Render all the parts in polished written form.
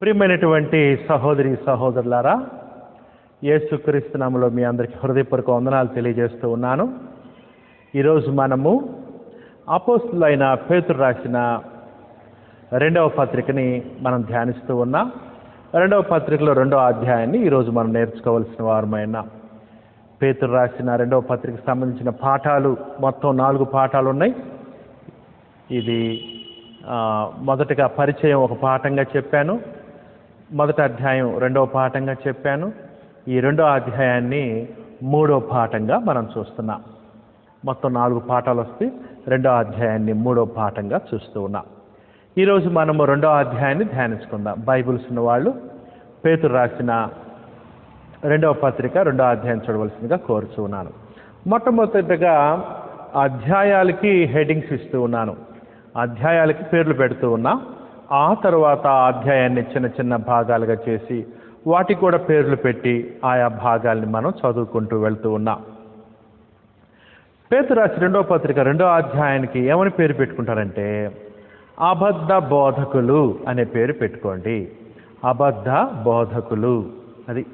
ప్రియమైనటువంటి సహోదరి సహోదరులారా, యేసుక్రీస్తు నామములో మీ అందరికీ హృదయపూర్వక వందనాలు తెలియజేస్తూ ఉన్నాను. ఈరోజు మనము అపోస్తలుడైన పేతురు రాసిన 2వ పత్రికని మనం ధ్యానిస్తూ ఉన్నాం. 2వ పత్రికలో 2వ అధ్యాయాన్ని ఈరోజు మనం నేర్చుకోవాల్సిన వారమైన పేతురు రాసిన 2వ పత్రికకు సంబంధించిన పాఠాలు మొత్తం 4 పాఠాలు ఉన్నాయి. ఇది మొదటగా పరిచయం ఒక పాఠంగా చెప్పాను. మొదటి అధ్యాయం 2వ పాఠంగా చెప్పాను. ఈ 2వ అధ్యాయాన్ని 3వ పాఠంగా మనం చూస్తున్నాం. మొత్తం 4 పాఠాలు వస్తే 2వ అధ్యాయాన్ని 3వ పాఠంగా చూస్తూ ఉన్నాం. ఈరోజు మనము 2వ అధ్యాయాన్ని ధ్యానించుకుందాం. బైబిల్స్ ఉన్న వాళ్ళు పేతురు రాసిన 2వ పత్రిక 2వ అధ్యాయం చూడవలసిందిగా కోరుచూ ఉన్నాను. మొట్టమొదటిగా అధ్యాయాలకి హెడ్డింగ్స్ ఇస్తూ ఉన్నాను. అధ్యాయాలకి పేర్లు పెడుతూ ఉన్నా. ఆ తర్వాత అధ్యాయాన్ని చిన్న చిన్న భాగాలుగా చేసి వాటికి కూడా పేర్లు పెట్టి ఆయా భాగాల్ని మనం చదువుకుంటూ వెళ్తూ ఉన్నాం. పేతురు రాసిన 2వ పత్రిక 2వ అధ్యాయానికి ఏమని పేరు పెట్టుకుంటారంటే అబద్ధ బోధకులు అనే పేరు పెట్టుకోండి. అబద్ధ బోధకులు. అది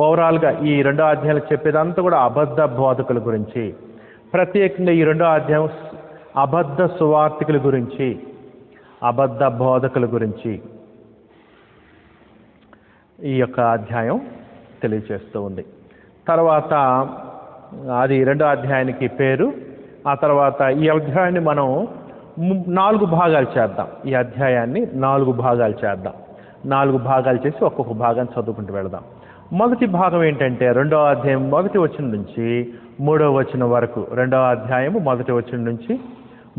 ఓవరాల్గా ఈ 2వ అధ్యాయాలు చెప్పేదంతా కూడా అబద్ధ బోధకుల గురించి, ప్రత్యేకంగా ఈ 2వ అధ్యాయం అబద్ధ సువార్తికుల గురించి, అబద్ధ బోధకుల గురించి ఈ యొక్క అధ్యాయం తెలియజేస్తూ ఉంది. తర్వాత అది 2వ అధ్యాయానికి పేరు. ఆ తర్వాత ఈ అధ్యాయాన్ని మనం 4 భాగాలు చేద్దాం. ఈ అధ్యాయాన్ని 4 భాగాలు చేద్దాం. 4 భాగాలు చేసి ఒక్కొక్క భాగాన్ని చదువుకుంటూ వెళదాం. మొదటి భాగం ఏంటంటే 2వ అధ్యాయం 1వ వచనం నుంచి 3వ వచనం వరకు. 2వ అధ్యాయం 1వ వచనం నుంచి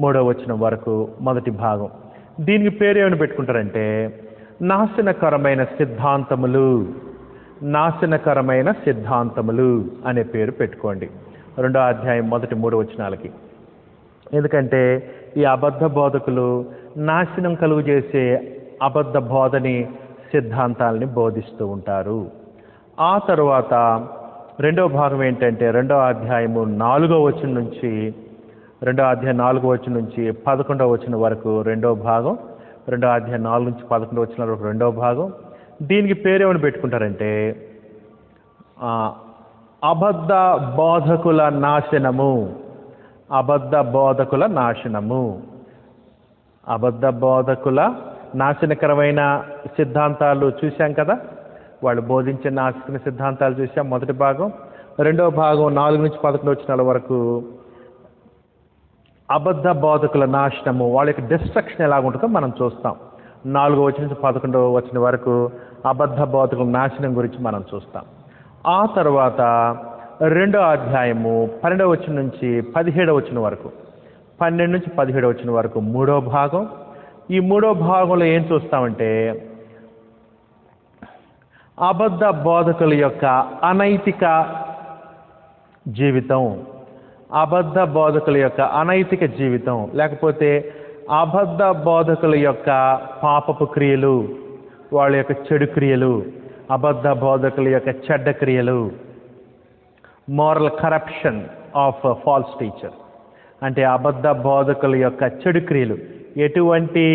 3వ వచనం వరకు మొదటి భాగం. దీనికి పేరు ఏమని పెట్టుకుంటారంటే నాశనకరమైన సిద్ధాంతములు. నాశనకరమైన సిద్ధాంతములు అనే పేరు పెట్టుకోండి 2వ అధ్యాయం మొదటి 3 వచనాలకి. ఎందుకంటే ఈ అబద్ధ బోధకులు నాశనం కలుగు చేసే అబద్ధ బోధని సిద్ధాంతాలని బోధిస్తూ ఉంటారు. ఆ తరువాత 2వ భాగం ఏంటంటే 2వ అధ్యాయము 4వ వచనం నుంచి 2వ అధ్యాయం 4వ వచనం నుంచి 11వ వచనం వరకు 2వ భాగం. 2వ అధ్యాయం 4 నుంచి 11వ వచనం వరకు 2వ భాగం. దీనికి పేరేమని పెట్టుకుంటారంటే అబద్ధ బోధకుల నాశనము. అబద్ధ బోధకుల నాశనము. అబద్ధ బోధకుల నాశనకరమైన సిద్ధాంతాలు చూశాం కదా. వాళ్ళు బోధించే నాశన సిద్ధాంతాలు చూసాం మొదటి భాగం. 2వ భాగం 4 నుంచి 11 వచనాల వరకు అబద్ధ బోధకుల నాశనము, వాళ్ళ యొక్క డిస్ట్రక్షన్ ఎలాగుంటుందో మనం చూస్తాం. 4వ వచనం నుంచి 11వ వచనం వరకు అబద్ధ బోధకుల నాశనం గురించి మనం చూస్తాం. ఆ తర్వాత 2వ అధ్యాయము 12వ వచనం నుంచి 17వ వచనం వరకు, 12 నుంచి 17వ వచనం వరకు 3వ భాగం. ఈ 3వ భాగంలో ఏం చూస్తామంటే అబద్ధ బోధకుల యొక్క అనైతిక జీవితం. అబద్ధ బోధకుల యొక్క అనైతిక జీవితం, లేకపోతే అబద్ధ బోధకుల యొక్క పాపపు క్రియలు, వాళ్ళ యొక్క చెడు క్రియలు, అబద్ధ బోధకుల యొక్క చెడ్డ క్రియలు, moral corruption of false teacher. అంటే అబద్ధ బోధకుల యొక్క చెడు క్రియలు, ఎటువంటి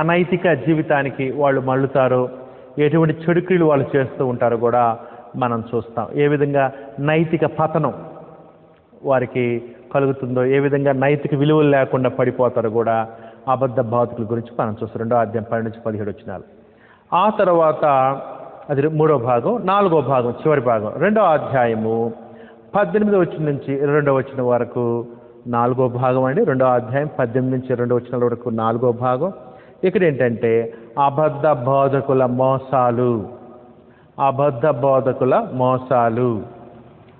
అనైతిక జీవితానికి వాళ్ళు మళ్ళుతారో, ఎటువంటి చెడు క్రియలు వాళ్ళు చేస్తూ ఉంటారో కూడా మనం చూస్తాం. ఏ విధంగా నైతిక పతనం వారికి కలుగుతుందో, ఏ విధంగా నైతిక విలువలు లేకుండా పడిపోతారో కూడా అబద్ధ బోధకుల గురించి మనం చూస్తాం. 2వ అధ్యాయం 12 నుంచి 17 వచనాలు. ఆ తర్వాత అది 3వ భాగం. 4వ భాగం చివరి భాగం 2వ అధ్యాయము 18వ వచనం నుంచి 22వ వచనం వరకు 4వ భాగం అండి. 2వ అధ్యాయం 18 నుంచి 22వ వచనాల వరకు 4వ భాగం. ఇక్కడ ఏంటంటే అబద్ధ బోధకుల మోసాలు. అబద్ధ బోధకుల మోసాలు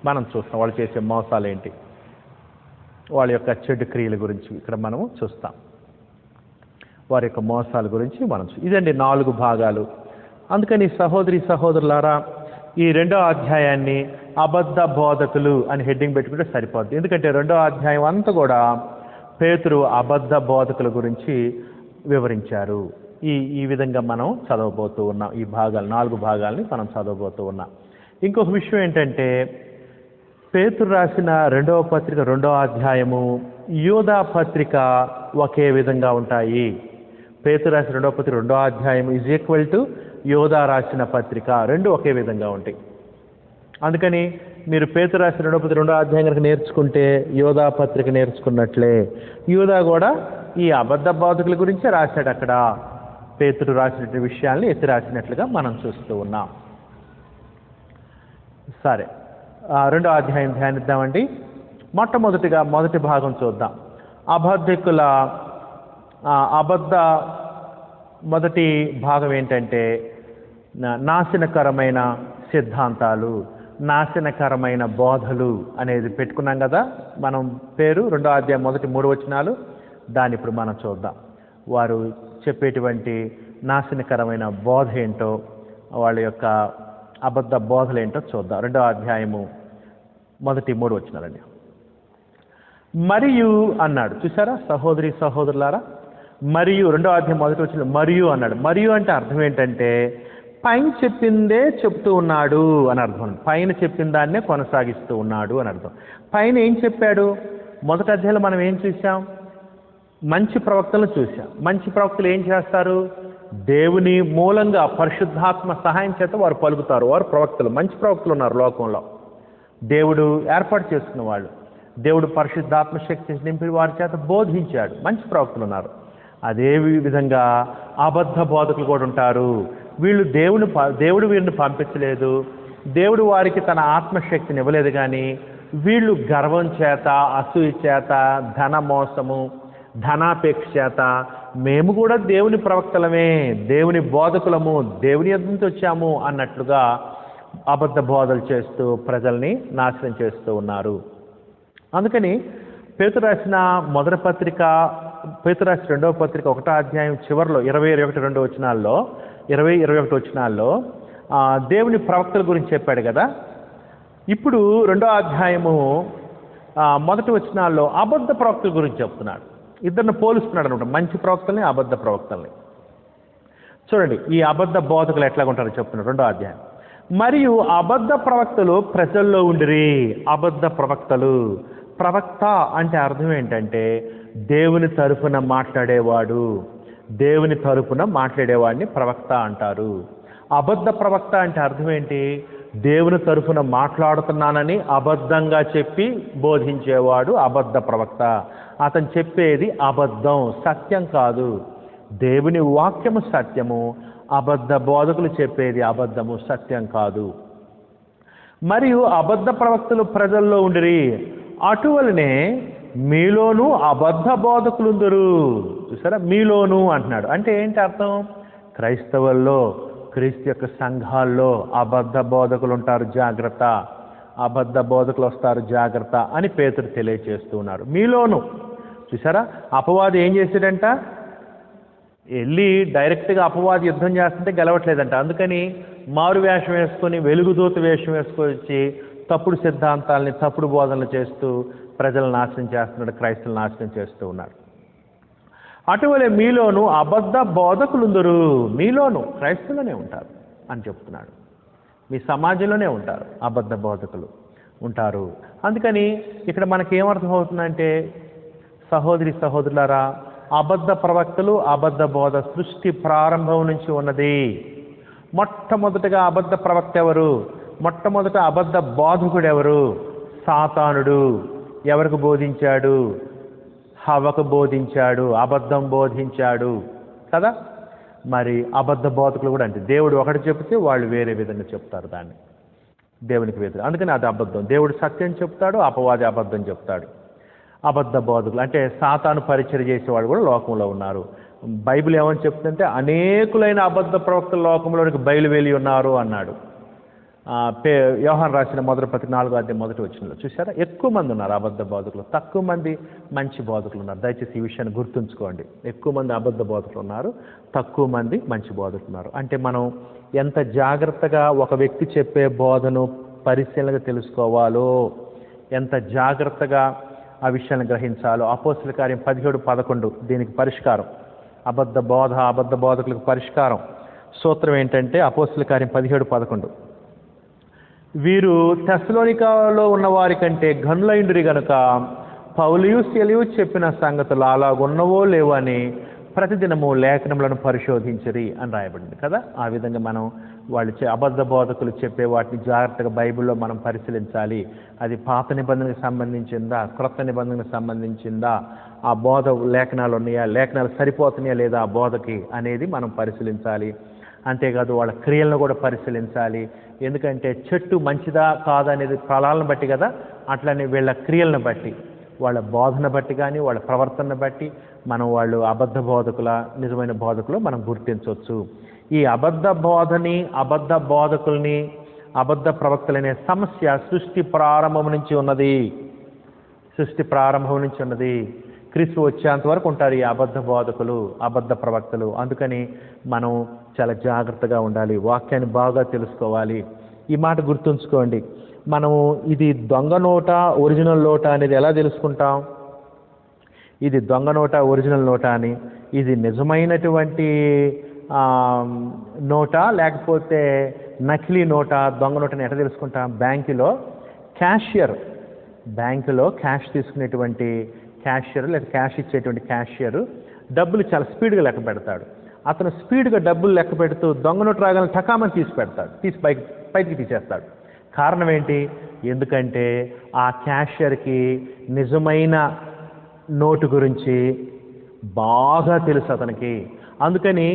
మనం చూస్తాం. వాళ్ళు చేసే మోసాలు ఏంటి, వాళ్ళ యొక్క చెడు క్రియల గురించి ఇక్కడ మనము చూస్తాం. వారి యొక్క మోసాల గురించి మనం ఇదండి 4 భాగాలు. అందుకని సహోదరి సహోదరులారా, ఈ 2వ అధ్యాయాన్ని అబద్ధ బోధకులు అని హెడ్డింగ్ పెట్టుకుంటే సరిపోద్ది. ఎందుకంటే 2వ అధ్యాయం అంతా కూడా పేతురు అబద్ధ బోధకుల గురించి వివరించారు. ఈ విధంగా మనం చదవబోతూ ఉన్నాం. ఈ భాగాలు 4 భాగాల్ని మనం చదవబోతూ ఉన్నాం. ఇంకొక విషయం ఏంటంటే పేతురు రాసిన 2వ పత్రిక 2వ అధ్యాయము, యూదా పత్రిక ఒకే విధంగా ఉంటాయి. పేతురు రాసిన 2వ పత్రిక 2వ అధ్యాయం = యోధా రాసిన పత్రిక, రెండు ఒకే విధంగా ఉంటాయి. అందుకని మీరు పేతురు రాసిన 2వ పత్రిక 2వ అధ్యాయం కనుక నేర్చుకుంటే యోధా పత్రిక నేర్చుకున్నట్లే. యోధా కూడా ఈ అబద్ధ బోధకుల గురించే రాశాడు. అక్కడ పేతురు రాసినటువంటి విషయాల్ని ఎత్తి రాసినట్లుగా మనం చూస్తూ ఉన్నాం. సరే, 2వ అధ్యాయం ధ్యానిద్దామండి. మొదటి భాగం చూద్దాం. మొదటి భాగం ఏంటంటే నాశనకరమైన సిద్ధాంతాలు, నాశనకరమైన బోధలు అనేది పెట్టుకున్నాం కదా మనం పేరు. 2వ అధ్యాయం మొదటి 3 వచనాలు, దాన్ని ఇప్పుడు మనం చూద్దాం. వారు చెప్పేటువంటి నాశనకరమైన బోధ ఏంటో, వాళ్ళ యొక్క అబద్ధ బోధలు ఏంటో చూద్దాం. 2వ అధ్యాయము మొదటి 3 వచనాలండి. మరియు అన్నాడు. చూసారా సహోదరి సహోదరులారా, మరియు 2వ అధ్యాయం మొదటి వచనం మరియు అన్నాడు. మరియు అంటే అర్థం ఏంటంటే పైన చెప్పిందే చెప్తూ ఉన్నాడు అని అర్థం. పైన చెప్పిన దాన్నే కొనసాగిస్తూ ఉన్నాడు అని అర్థం. పైన ఏం చెప్పాడు? మొదటి అధ్యాయంలో మనం ఏం చూసాం? మంచి ప్రవక్తలను చూసాం. మంచి ప్రవక్తలు ఏం చేస్తారు? దేవుని మూలంగా పరిశుద్ధాత్మ సహాయం చేత వారు పలుకుతారు. వారు ప్రవక్తలు, మంచి ప్రవక్తలు ఉన్నారు లోకంలో. దేవుడు ఏర్పాటు చేసుకున్న వాళ్ళు, దేవుడు పరిశుద్ధాత్మ శక్తి నింపి వారి చేత బోధించాడు. మంచి ప్రవక్తలు ఉన్నారు. అదే విధంగా అబద్ధ బోధకులు కూడా ఉంటారు. వీళ్ళు దేవుడు వీరిని పంపించలేదు, దేవుడు వారికి తన ఆత్మశక్తిని ఇవ్వలేదు. కానీ వీళ్ళు గర్వం చేత, అసూయ చేత, ధన మోసము, ధనాపేక్ష చేత మేము కూడా దేవుని ప్రవక్తలమే, దేవుని బోధకులము, దేవుని యొద్ద నుంచి వచ్చాము అన్నట్లుగా అబద్ధ బోధలు చేస్తూ ప్రజల్ని నాశనం చేస్తూ ఉన్నారు. అందుకని పేతురు రాసిన మొదటి పత్రిక, పేతురు రాసిన 2వ పత్రిక 1వ అధ్యాయం చివరిలో 20-21 వచనాల్లో దేవుని ప్రవక్తల గురించి చెప్పాడు కదా. ఇప్పుడు 2వ అధ్యాయము మొదటి వచనాల్లో అబద్ధ ప్రవక్తల గురించి చెప్తున్నాడు. ఇద్దరిని పోలుస్తున్నాడు అనమాట, మంచి ప్రవక్తల్ని, అబద్ధ ప్రవక్తల్ని. చూడండి ఈ అబద్ధ బోధకులు ఎట్లాగుంటారో చెప్తున్నాడు 2వ అధ్యాయం. మరియు అబద్ధ ప్రవక్తలు ప్రజల్లో ఉండిరి. అబద్ధ ప్రవక్తలు, ప్రవక్త అంటే అర్థం ఏంటంటే దేవుని తరపున మాట్లాడేవాడు, దేవుని తరపున మాట్లాడేవాడిని ప్రవక్త అంటారు. అబద్ధ ప్రవక్త అంటే అర్థం ఏంటి? దేవుని తరపున మాట్లాడుతున్నానని అబద్ధంగా చెప్పి బోధించేవాడు అబద్ధ ప్రవక్త. అతను చెప్పేది అబద్ధం, సత్యం కాదు. దేవుని వాక్యము సత్యము, అబద్ధ బోధకులు చెప్పేది అబద్ధము, సత్యం కాదు. మరియు అబద్ధ ప్రవక్తలు ప్రజల్లో ఉండిరి. అటువలనే మీలోనూ అబద్ధ బోధకులుందరు. చూసారా, మీలోనూ అంటున్నాడు. అంటే ఏంటి అర్థం? క్రైస్తవుల్లో, క్రీస్తు యొక్క సంఘాల్లో అబద్ధ బోధకులు ఉంటారు, జాగ్రత్త. అబద్ధ బోధకులు వస్తారు, జాగ్రత్త అని పేతురు తెలియజేస్తూ ఉన్నారు. మీలోను. చూసారా, అపవాది ఏం చేశాడంట? వెళ్ళి డైరెక్ట్గా అపవాది యుద్ధం చేస్తుంటే గెలవట్లేదంట. అందుకని మారు వేషం వేసుకొని, వెలుగుదూత వేషం వేసుకొని వచ్చి తప్పుడు సిద్ధాంతాలని, తప్పుడు బోధనలు చేస్తూ ప్రజలను నాశనం చేస్తున్నాడు, క్రైస్తవులను నాశనం చేస్తూ ఉన్నాడు. అటువలే మీలోను అబద్ధ బోధకులుందరు. మీలోను క్రైస్తవులోనే ఉంటారు అని చెప్తున్నాడు. మీ సమాజంలోనే ఉంటారు, అబద్ధ బోధకులు ఉంటారు. అందుకని ఇక్కడ మనకి ఏమర్థం అవుతుందంటే, సహోదరి సహోదరులారా, అబద్ధ ప్రవక్తలు, అబద్ధ బోధ సృష్టి ప్రారంభం నుంచి ఉన్నది. మొట్టమొదటిగా అబద్ధ ప్రవక్త ఎవరు? మొట్టమొదట అబద్ధ బోధకుడు ఎవరు? సాతానుడు. ఎవరికి బోధించాడు? హవ్వకు బోధించాడు, అబద్ధం బోధించాడు కదా. మరి అబద్ధ బోధకులు కూడా అంటే దేవుడు ఒకటి చెప్తే వాళ్ళు వేరే విధంగా చెప్తారు, దాన్ని దేవునికి వ్యతిరేకం. అందుకని అది అబద్ధం. దేవుడు సత్యం చెప్తాడు, అపవాది అబద్ధం చెప్తాడు. అబద్ధ బోధకులు అంటే సాతాను పరిచయం చేసేవాడు కూడా లోకంలో ఉన్నారు. బైబిల్ ఏమని చెప్తుందంటే అనేకులైన అబద్ధ ప్రవక్తల లోకంలోనికి బయలువెళ్ళి ఉన్నారు అన్నాడు. యోహాను రాసిన మొదటి పత్రిక 4వ అధ్యాయం మొదటి వచనంలో చూసారా, ఎక్కువ మంది ఉన్నారు అబద్ధ బోధకులు, తక్కువ మంది మంచి బోధకులు ఉన్నారు. దయచేసి ఈ విషయాన్ని గుర్తుంచుకోండి. ఎక్కువ మంది అబద్ధ బోధకులు ఉన్నారు, తక్కువ మంది మంచి బోధకులు ఉన్నారు. అంటే మనం ఎంత జాగ్రత్తగా ఒక వ్యక్తి చెప్పే బోధను పరిశీలనగా తెలుసుకోవాలో, ఎంత జాగ్రత్తగా ఆ విషయాన్ని గ్రహించాలో. అపోస్తలుల కార్యం 17:11 దీనికి పరిష్కారం. అబద్ధ బోధ, అబద్ధ బోధకులకు పరిష్కారం సూత్రం ఏంటంటే అపోస్తలుల కార్యం 17:11 వీరు తెస్సలోనికలో ఉన్న వారి కంటే ఘనులైండురి గనుక పౌలియు, సిలయు చెప్పిన సంగతులు అలాగున్నవో లేవో అని ప్రతిదినము లేఖనములను పరిశోధించరి అని రాయబడింది కదా. ఆ విధంగా మనం వాళ్ళు అబద్ధ బోధకులు చెప్పే వాటిని జాగ్రత్తగా బైబిల్లో మనం పరిశీలించాలి. అది పాత నిబంధనకు సంబంధించిందా, క్రొత్త నిబంధనకు సంబంధించిందా, ఆ బోధ లేఖనాలు ఉన్నాయా, లేఖనాలు సరిపోతున్నాయా లేదా ఆ బోధకి అనేది మనం పరిశీలించాలి. అంతేకాదు వాళ్ళ క్రియలను కూడా పరిశీలించాలి. ఎందుకంటే చెట్టు మంచిదా కాదా అనేది ఫలాలను బట్టి కదా, అట్లనే వీళ్ళ క్రియలను బట్టి, వాళ్ళ బోధన బట్టి కానీ వాళ్ళ ప్రవర్తనను బట్టి మనం వాళ్ళు అబద్ధ బోధకుల నిజమైన బోధకులు మనం గుర్తించవచ్చు. ఈ అబద్ధ బోధని, అబద్ధ బోధకుల్ని, అబద్ధ ప్రవక్తలనే సమస్య సృష్టి ప్రారంభం నుంచి ఉన్నది. సృష్టి ప్రారంభం నుంచి ఉన్నది. క్రీస్తు వచ్చేంత వరకు ఉంటారు ఈ అబద్ధ బోధకులు, అబద్ధ ప్రవక్తలు. అందుకని మనం చాలా జాగ్రత్తగా ఉండాలి, వాక్యాన్ని బాగా తెలుసుకోవాలి. ఈ మాట గుర్తుంచుకోండి. మనము ఇది దొంగ నోట ఒరిజినల్ నోట అనేది ఎలా తెలుసుకుంటాం? ఇది దొంగ నోట ఒరిజినల్ నోట అని, ఇది నిజమైనటువంటి నోట లేకపోతే నకిలీ నోట, దొంగ నోటని ఎట్లా తెలుసుకుంటాం? బ్యాంకులో క్యాష్ తీసుకునేటువంటి క్యాషియర్ లేదా క్యాష్ ఇచ్చేటువంటి క్యాషియర్ డబ్బులు చాలా స్పీడ్గా లెక్క పెడతాడు. అతను స్పీడ్గా డబ్బులు లెక్క పెడుతూ దొంగ నోటు రాగానే టకామని తీసి పెడతాడు, తీసి బయటికి తీసేస్తాడు. కారణం ఏంటి? ఎందుకంటే ఆ క్యాషియర్కి నిజమైన నోటు గురించి బాగా తెలుసు అతనికి. అందుకని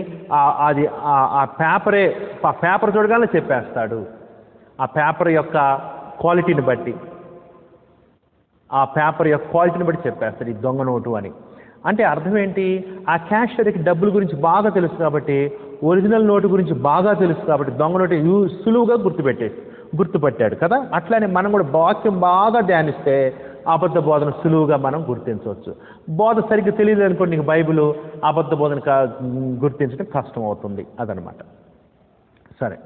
ఆ పేపర్ చూడగానే చెప్పేస్తాడు. ఆ పేపర్ యొక్క క్వాలిటీని బట్టి చెప్పేస్తాడు ఈ దొంగ నోటు అని. అంటే అర్థం ఏంటి? ఆ క్యాషియర్కి డబ్బుల గురించి బాగా తెలుసు కాబట్టి, ఒరిజినల్ నోటు గురించి బాగా తెలుసు కాబట్టి దొంగ నోటు సులువుగా గుర్తుపట్టాడు కదా. అట్లానే మనం కూడా వాక్యం బాగా ధ్యానిస్తే అబద్ధ బోధన సులువుగా మనం గుర్తించవచ్చు. బోధ సరిగ్గా తెలియదు అనుకోండి, నీకు బైబిల్ అబద్ధ బోధన గుర్తించడం కష్టం అవుతుంది. అదనమాట. సరే,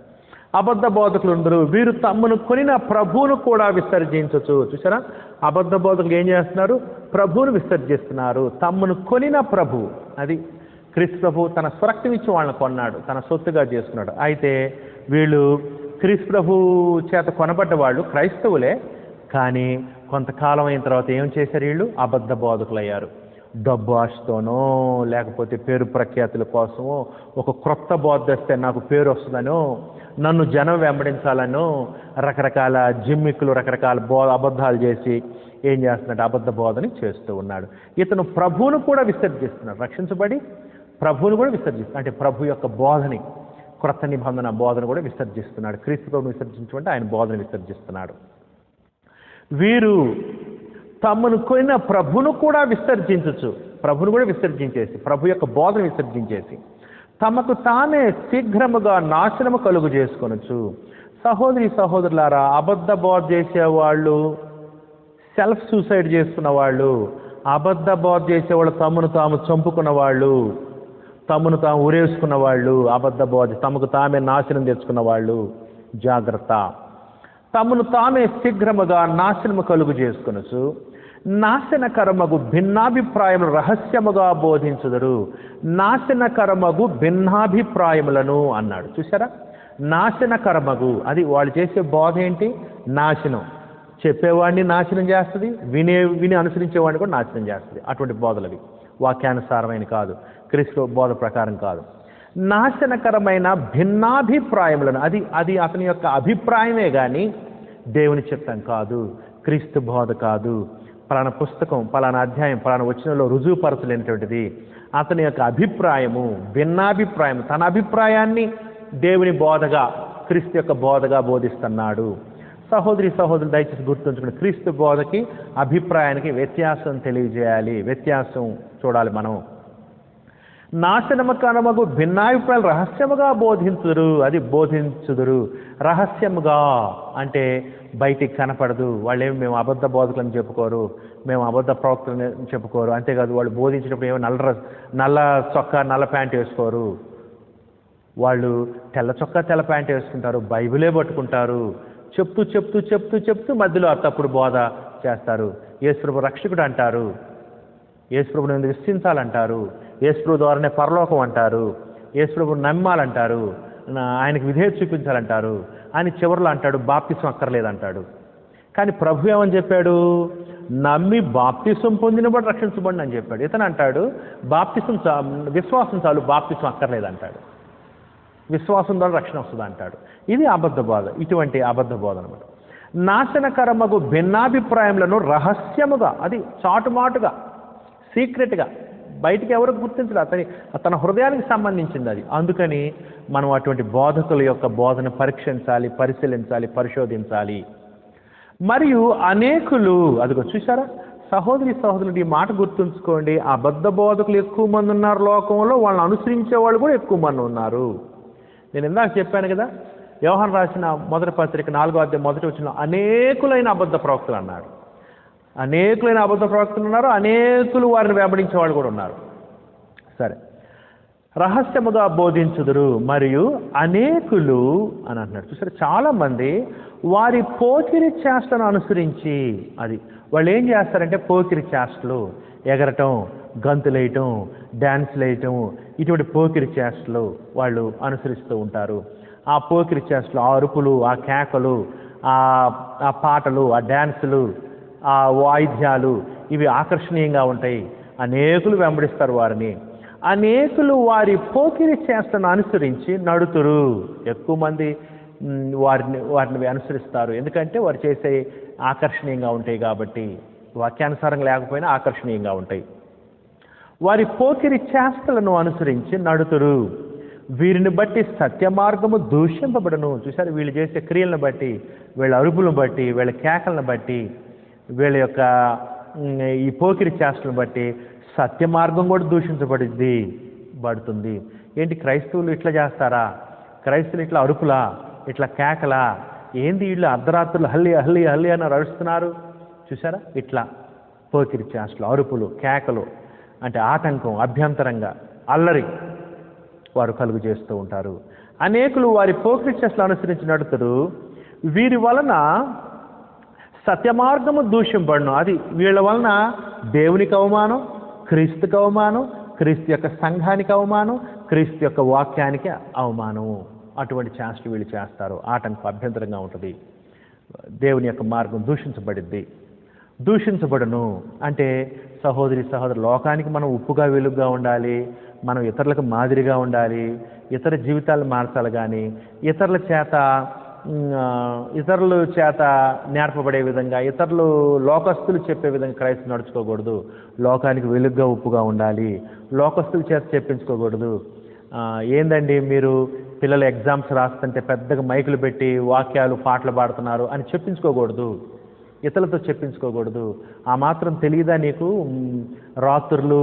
అబద్ధ బోధకులు ఉండరు, వీరు తమ్మును కొనిన ప్రభువును కూడా విసర్జించవచ్చు. చూసారా, అబద్ధ బోధకులు ఏం చేస్తున్నారు? ప్రభువును విసర్జిస్తున్నారు. తమ్మును కొనిన ప్రభు, అది క్రీస్తు ప్రభు తన స్వరక్తం ఇచ్చి వాళ్ళని కొన్నాడు, తన సొత్తుగా చేసుకున్నాడు. అయితే వీళ్ళు క్రీస్తు ప్రభు చేత కొనబడ్డ వాళ్ళు క్రైస్తవులే, కానీ కొంతకాలం అయిన తర్వాత ఏం చేశారు? వీళ్ళు అబద్ధ బోధకులు అయ్యారు. డబ్బు ఆశతోనో లేకపోతే పేరు ప్రఖ్యాతుల కోసమో, ఒక క్రొత్త బోధ వస్తే నాకు పేరు వస్తుందనో, నన్ను జనం వెంబడించాలనో రకరకాల జిమ్మిక్కులు, రకరకాల అబద్ధాలు చేసి ఏం చేస్తున్నాడు? అబద్ధ బోధని చేస్తూ ఉన్నాడు. ఇతను ప్రభువును కూడా విసర్జిస్తున్నాడు. రక్షించబడి ప్రభువును కూడా విసర్జిస్తున్నాడు. అంటే ప్రభు యొక్క బోధని, క్రొత్త నిబంధన బోధన కూడా విసర్జిస్తున్నాడు. క్రీస్తు ప్రభుని విసర్జించమంటే ఆయన బోధన విసర్జిస్తున్నాడు. వీరు తమను కొనిన ప్రభును కూడా విసర్జించచ్చు. ప్రభును కూడా విసర్జించేసి, ప్రభు యొక్క బోధన విసర్జించేసి తమకు తామే శీఘ్రముగా నాశనము కలుగు చేసుకొనొచ్చు. సహోదరులారా, అబద్ధ బోధ చేసేవాళ్ళు సెల్ఫ్ సూసైడ్ చేసుకున్న వాళ్ళు, అబద్ధ బోధ చేసేవాళ్ళు తమను తాము చంపుకున్న వాళ్ళు, తమను తాము ఉరేసుకున్న వాళ్ళు, అబద్ధ బోధ తమకు తామే నాశనం తెచ్చుకున్న వాళ్ళు. జాగ్రత్త. తమను తామే శీఘ్రముగా నాశనము కలుగు చేసుకొనొచ్చు. నాశనకరమగు భిన్నాభిప్రాయములు రహస్యముగా బోధించుదురు. నాశనకరమగు భిన్నాభిప్రాయములను అన్నాడు. చూసారా, నాశనకరమగు, అది వాళ్ళు చేసే బోధ ఏంటి? నాశనం. చెప్పేవాడిని నాశనం చేస్తుంది, విని అనుసరించేవాడిని కూడా నాశనం చేస్తుంది. అటువంటి బోధలవి వాక్యానుసారమైన కాదు, క్రీస్తు బోధ ప్రకారం కాదు. నాశనకరమైన భిన్నాభిప్రాయములను, అది అతని యొక్క అభిప్రాయమే కానీ దేవుని చిత్తం కాదు, క్రీస్తు బోధ కాదు. పలానా పుస్తకం, పలానా అధ్యాయం, పలానా వచనంలో రుజువుపరచలేనటువంటిది. అతని యొక్క అభిప్రాయము భిన్నాభిప్రాయం, తన అభిప్రాయాన్ని దేవుని బోధగా, క్రీస్తు యొక్క బోధగా బోధిస్తున్నాడు. సహోదరులు దయచేసి గుర్తుంచుకుని, క్రీస్తు బోధకి అభిప్రాయానికి వ్యత్యాసం తెలియజేయాలి, వ్యత్యాసం చూడాలి మనం. నాశనమకరమగు భిన్నాభిప్రాయాలు రహస్యముగా బోధించుదురు. రహస్యముగా అంటే బయటికి కనపడదు. వాళ్ళేమి మేము అబద్ధ బోధకులని చెప్పుకోరు, మేము అబద్ధ ప్రవక్తలని చెప్పుకోరు. అంతేకాదు, వాళ్ళు బోధించినప్పుడు ఏమో నల్ల చొక్కా నల్ల ప్యాంట్ వేసుకోరు, వాళ్ళు తెల్ల చొక్కా తెల్ల ప్యాంట్ వేసుకుంటారు, బైబిలే పట్టుకుంటారు. చెప్తూ మధ్యలో తప్పుడు బోధ చేస్తారు. యేసుప్రభు రక్షకుడు అంటారు, యేసుప్రభుని విశ్వసించాలంటారు, యేసుప్రభు ద్వారానే పరలోకం అంటారు, యేసుప్రభుని నమ్మాలంటారు, ఆయనకు విధేయత చూపించాలంటారు. ఆయన చివరిలో అంటాడు బాప్తిసం అక్కర్లేదంటాడు. కానీ ప్రభు ఏమని చెప్పాడు? నమ్మి బాప్తిసం పొందినప్పుడు రక్షించబడి అని చెప్పాడు. ఇతను అంటాడు బాప్తిసం విశ్వాసం చాలు, బాప్తిసం అక్కర్లేదు అంటాడు. విశ్వాసం ద్వారా రక్షణ వస్తుంది అంటాడు. ఇది అబద్ధ బోధ. ఇటువంటి అబద్ధ బోధ అనమాట. నాశనకరమగు భిన్నాభిప్రాయములను రహస్యముగా, అది చాటుమాటుగా, సీక్రెట్గా, బయటికి ఎవరికి గుర్తించలేదు, తన హృదయానికి సంబంధించింది అది. అందుకని మనం అటువంటి బోధకుల యొక్క బోధన పరీక్షించాలి, పరిశీలించాలి, పరిశోధించాలి. మరియు అనేకులు, అదిగో చూసారా సహోదరి సహోదరులు, ఈ మాట గుర్తుంచుకోండి. అబద్ధ బోధకులు ఎక్కువ మంది ఉన్నారు లోకంలో, వాళ్ళని అనుసరించే వాళ్ళు కూడా ఎక్కువ మంది ఉన్నారు. నేను ఇందాక చెప్పాను కదా, యోహాను రాసిన మొదటి పత్రిక 4వ అధ్యాయం మొదటి వచనంలో అనేకులైన అబద్ధ ప్రవక్తలు అన్నాడు. అనేకులైన అబద్ధ ప్రవక్తలు ఉన్నారు, అనేకులు వారిని వెంబడించే వాళ్ళు కూడా ఉన్నారు. సరే, రహస్యముగా బోధించుదురు మరియు అనేకులు అని అంటున్నాడు. చూసారు, చాలామంది వారి పోకిరి చేష్టను అనుసరించి, అది వాళ్ళు ఏం చేస్తారంటే పోకిరి చేష్టలు, ఎగరటం, గంతులేయటం, డ్యాన్స్లు వేయటం, ఇటువంటి పోకిరి చేష్టలు వాళ్ళు అనుసరిస్తూ ఉంటారు. ఆ పోకిరి చేష్టలు, ఆ అరుపులు, ఆ కేకలు, ఆ పాటలు, ఆ డ్యాన్సులు, ఆ వాయిద్యాలు, ఇవి ఆకర్షణీయంగా ఉంటాయి. అనేకులు వెంబడిస్తారు వారిని. అనేకులు వారి పోకిరి చేష్టను అనుసరించి నడుతురు. ఎక్కువ మంది వారిని అనుసరిస్తారు. ఎందుకంటే వారు చేసే ఆకర్షణీయంగా ఉంటాయి కాబట్టి, వాక్యానుసారంగా లేకపోయినా ఆకర్షణీయంగా ఉంటాయి. వారి పోకిరి చేష్టలను అనుసరించి నడుతురు. వీరిని బట్టి సత్య మార్గము దూషింపబడను. చూసారు, వీళ్ళు చేసే క్రియలను బట్టి, వీళ్ళ అరుపులను బట్టి, వీళ్ళ కేకలను బట్టి, వీళ్ళ యొక్క ఈ పోకిరి చేష్టలను బట్టి సత్య మార్గం కూడా దూషించబడుతుంది. ఏంటి, క్రైస్తవులు ఇట్లా చేస్తారా? క్రైస్తవులు ఇట్లా అరుపులా, ఇట్లా కేకలా? ఏంది వీళ్ళు అర్ధరాత్రులు హల్లి హల్లి హల్లి అని అరుస్తున్నారు? చూసారా, ఇట్లా పోకిరి చేష్టలు, అరుపులు, కేకలు, అంటే ఆటంకం, అభ్యంతరంగా, అల్లరి వారు కలుగు చేస్తూ ఉంటారు. అనేకులు వారి పోకిరి చేష్టలు అనుసరించి నడుతురు. వీరి వలన సత్యమార్గము దూషింపబడును. అది వీళ్ళ వలన దేవునికి అవమానం, క్రీస్తుకి అవమానం, క్రీస్తు యొక్క సంఘానికి అవమానం, క్రీస్తు యొక్క వాక్యానికి అవమానము. అటువంటి చేష్టలు వీళ్ళు చేస్తారు. ఆటంకం, అభ్యంతరంగా ఉంటుంది. దేవుని యొక్క మార్గం దూషించబడును. అంటే సహోదరి సహోదరు, లోకానికి మనం ఉప్పుగా వెలుగుగా ఉండాలి, మనం ఇతరులకు మాదిరిగా ఉండాలి, ఇతర జీవితాలు మార్చాలి. కానీ ఇతరుల చేత నేర్పబడే విధంగా, ఇతరులు లోకస్తులు చెప్పే విధంగా క్రైస్తవులు నడుచుకోకూడదు. లోకానికి వెలుగుగా ఉప్పుగా ఉండాలి, లోకస్తుల చేత చెప్పించుకోకూడదు. ఏందండి మీరు పిల్లలు ఎగ్జామ్స్ రాస్తుంటే పెద్దగా మైకులు పెట్టి వాక్యాలు, పాటలు పాడుతున్నారు అని చెప్పించుకోకూడదు, ఇతరులతో చెప్పించుకోకూడదు. ఆ మాత్రం తెలియదా నీకు? రాత్రులు